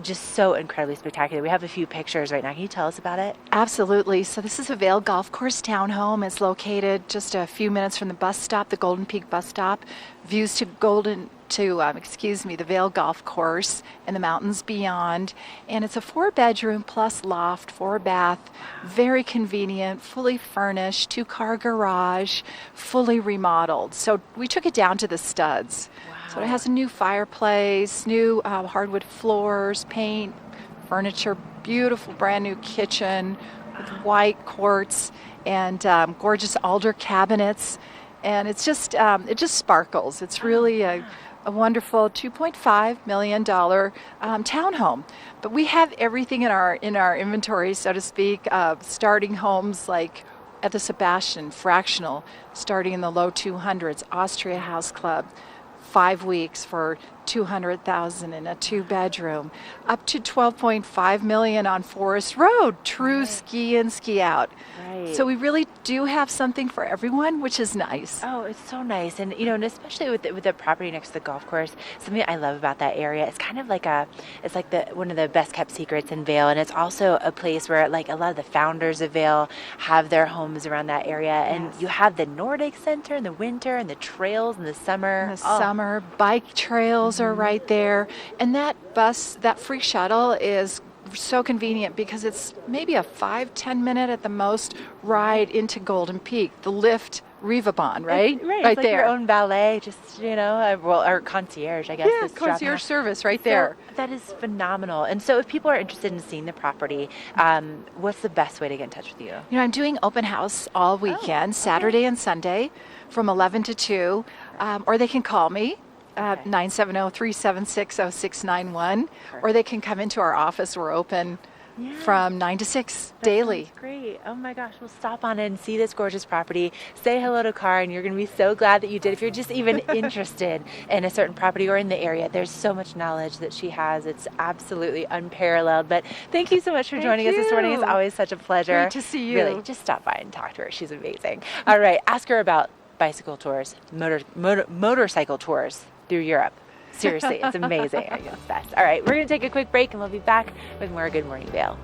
just so incredibly spectacular. We have a few pictures right now. Can you tell us about it? Absolutely. So this is a Vail Golf Course townhome. It's located just a few minutes from the bus stop, the Golden Peak bus stop. Views to the Vail Golf Course and the mountains beyond. And it's a 4-bedroom plus loft, 4-bath, very convenient, fully furnished, 2-car garage, fully remodeled. So we took it down to the studs. So it has a new fireplace, new hardwood floors, paint, furniture, beautiful brand new kitchen with white quartz and gorgeous alder cabinets. And it just sparkles. It's really a wonderful $2.5 million townhome. But we have everything in our inventory, so to speak, starting homes like at the Sebastian, fractional, starting in the low 200s, Austria House Club, 5 weeks for $200,000 in a 2-bedroom, up to $12.5 million on Forest Road, true ski in, ski out. Right. So we really do have something for everyone, which is nice. Oh, it's so nice. And, and especially with the property next to the golf course, something I love about that area, it's kind of like one of the best kept secrets in Vail. And it's also a place where like a lot of the founders of Vail have their homes around that area. And you have the Nordic Center in the winter and the trails in the summer. In the summer, bike trails are right there. And that free shuttle is so convenient because it's maybe a 5-10 minute at the most ride into Golden Peak. The lift Rivabon, right? Right. Right It's like there. your own valet, just, or concierge, I guess. Yeah, that's dropping concierge off. service right So there. that is phenomenal. And so if people are interested in seeing the property, what's the best way to get in touch with you? I'm doing open house all weekend, Saturday and Sunday from 11 to 2, or they can call me. 970-376-0691, or they can come into our office. We're open from 9 to 6 daily. That's great. Oh my gosh. We'll stop on in, see this gorgeous property, say hello to Karen. You're going to be so glad that you did. If you're just even interested in a certain property or in the area, there's so much knowledge that she has. It's absolutely unparalleled. But thank you so much for joining us this morning. It's always such a pleasure. Great to see you. Really, just stop by and talk to her. She's amazing. All right. Ask her about bicycle tours, motorcycle tours through Europe. Seriously, it's amazing. I think it's best. All right, we're going to take a quick break and we'll be back with more Good Morning Vail.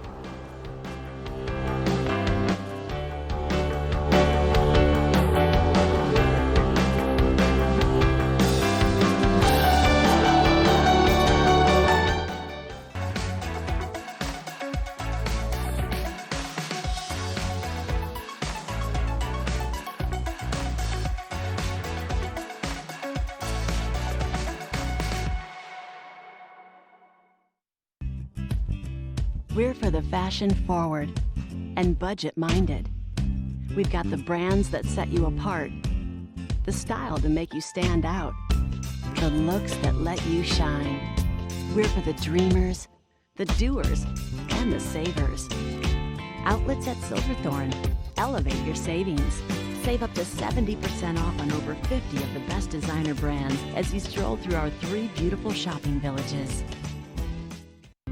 We're for the fashion forward and budget minded. We've got the brands that set you apart, the style to make you stand out, the looks that let you shine. We're for the dreamers, the doers, and the savers. Outlets at Silverthorne. Elevate your savings. Save up to 70% off on over 50 of the best designer brands as you stroll through our 3 beautiful shopping villages.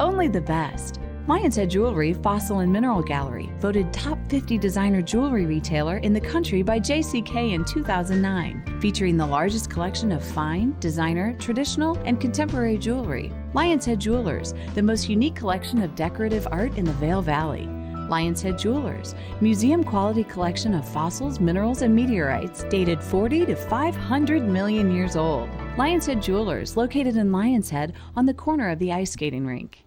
Only the best. Lion's Head Jewelry Fossil and Mineral Gallery, voted top 50 designer jewelry retailer in the country by JCK in 2009, featuring the largest collection of fine, designer, traditional, and contemporary jewelry. Lion's Head Jewelers, the most unique collection of decorative art in the Vail Valley. Lion's Head Jewelers, museum-quality collection of fossils, minerals, and meteorites dated 40 to 500 million years old. Lion's Head Jewelers, located in Lion's Head on the corner of the ice skating rink.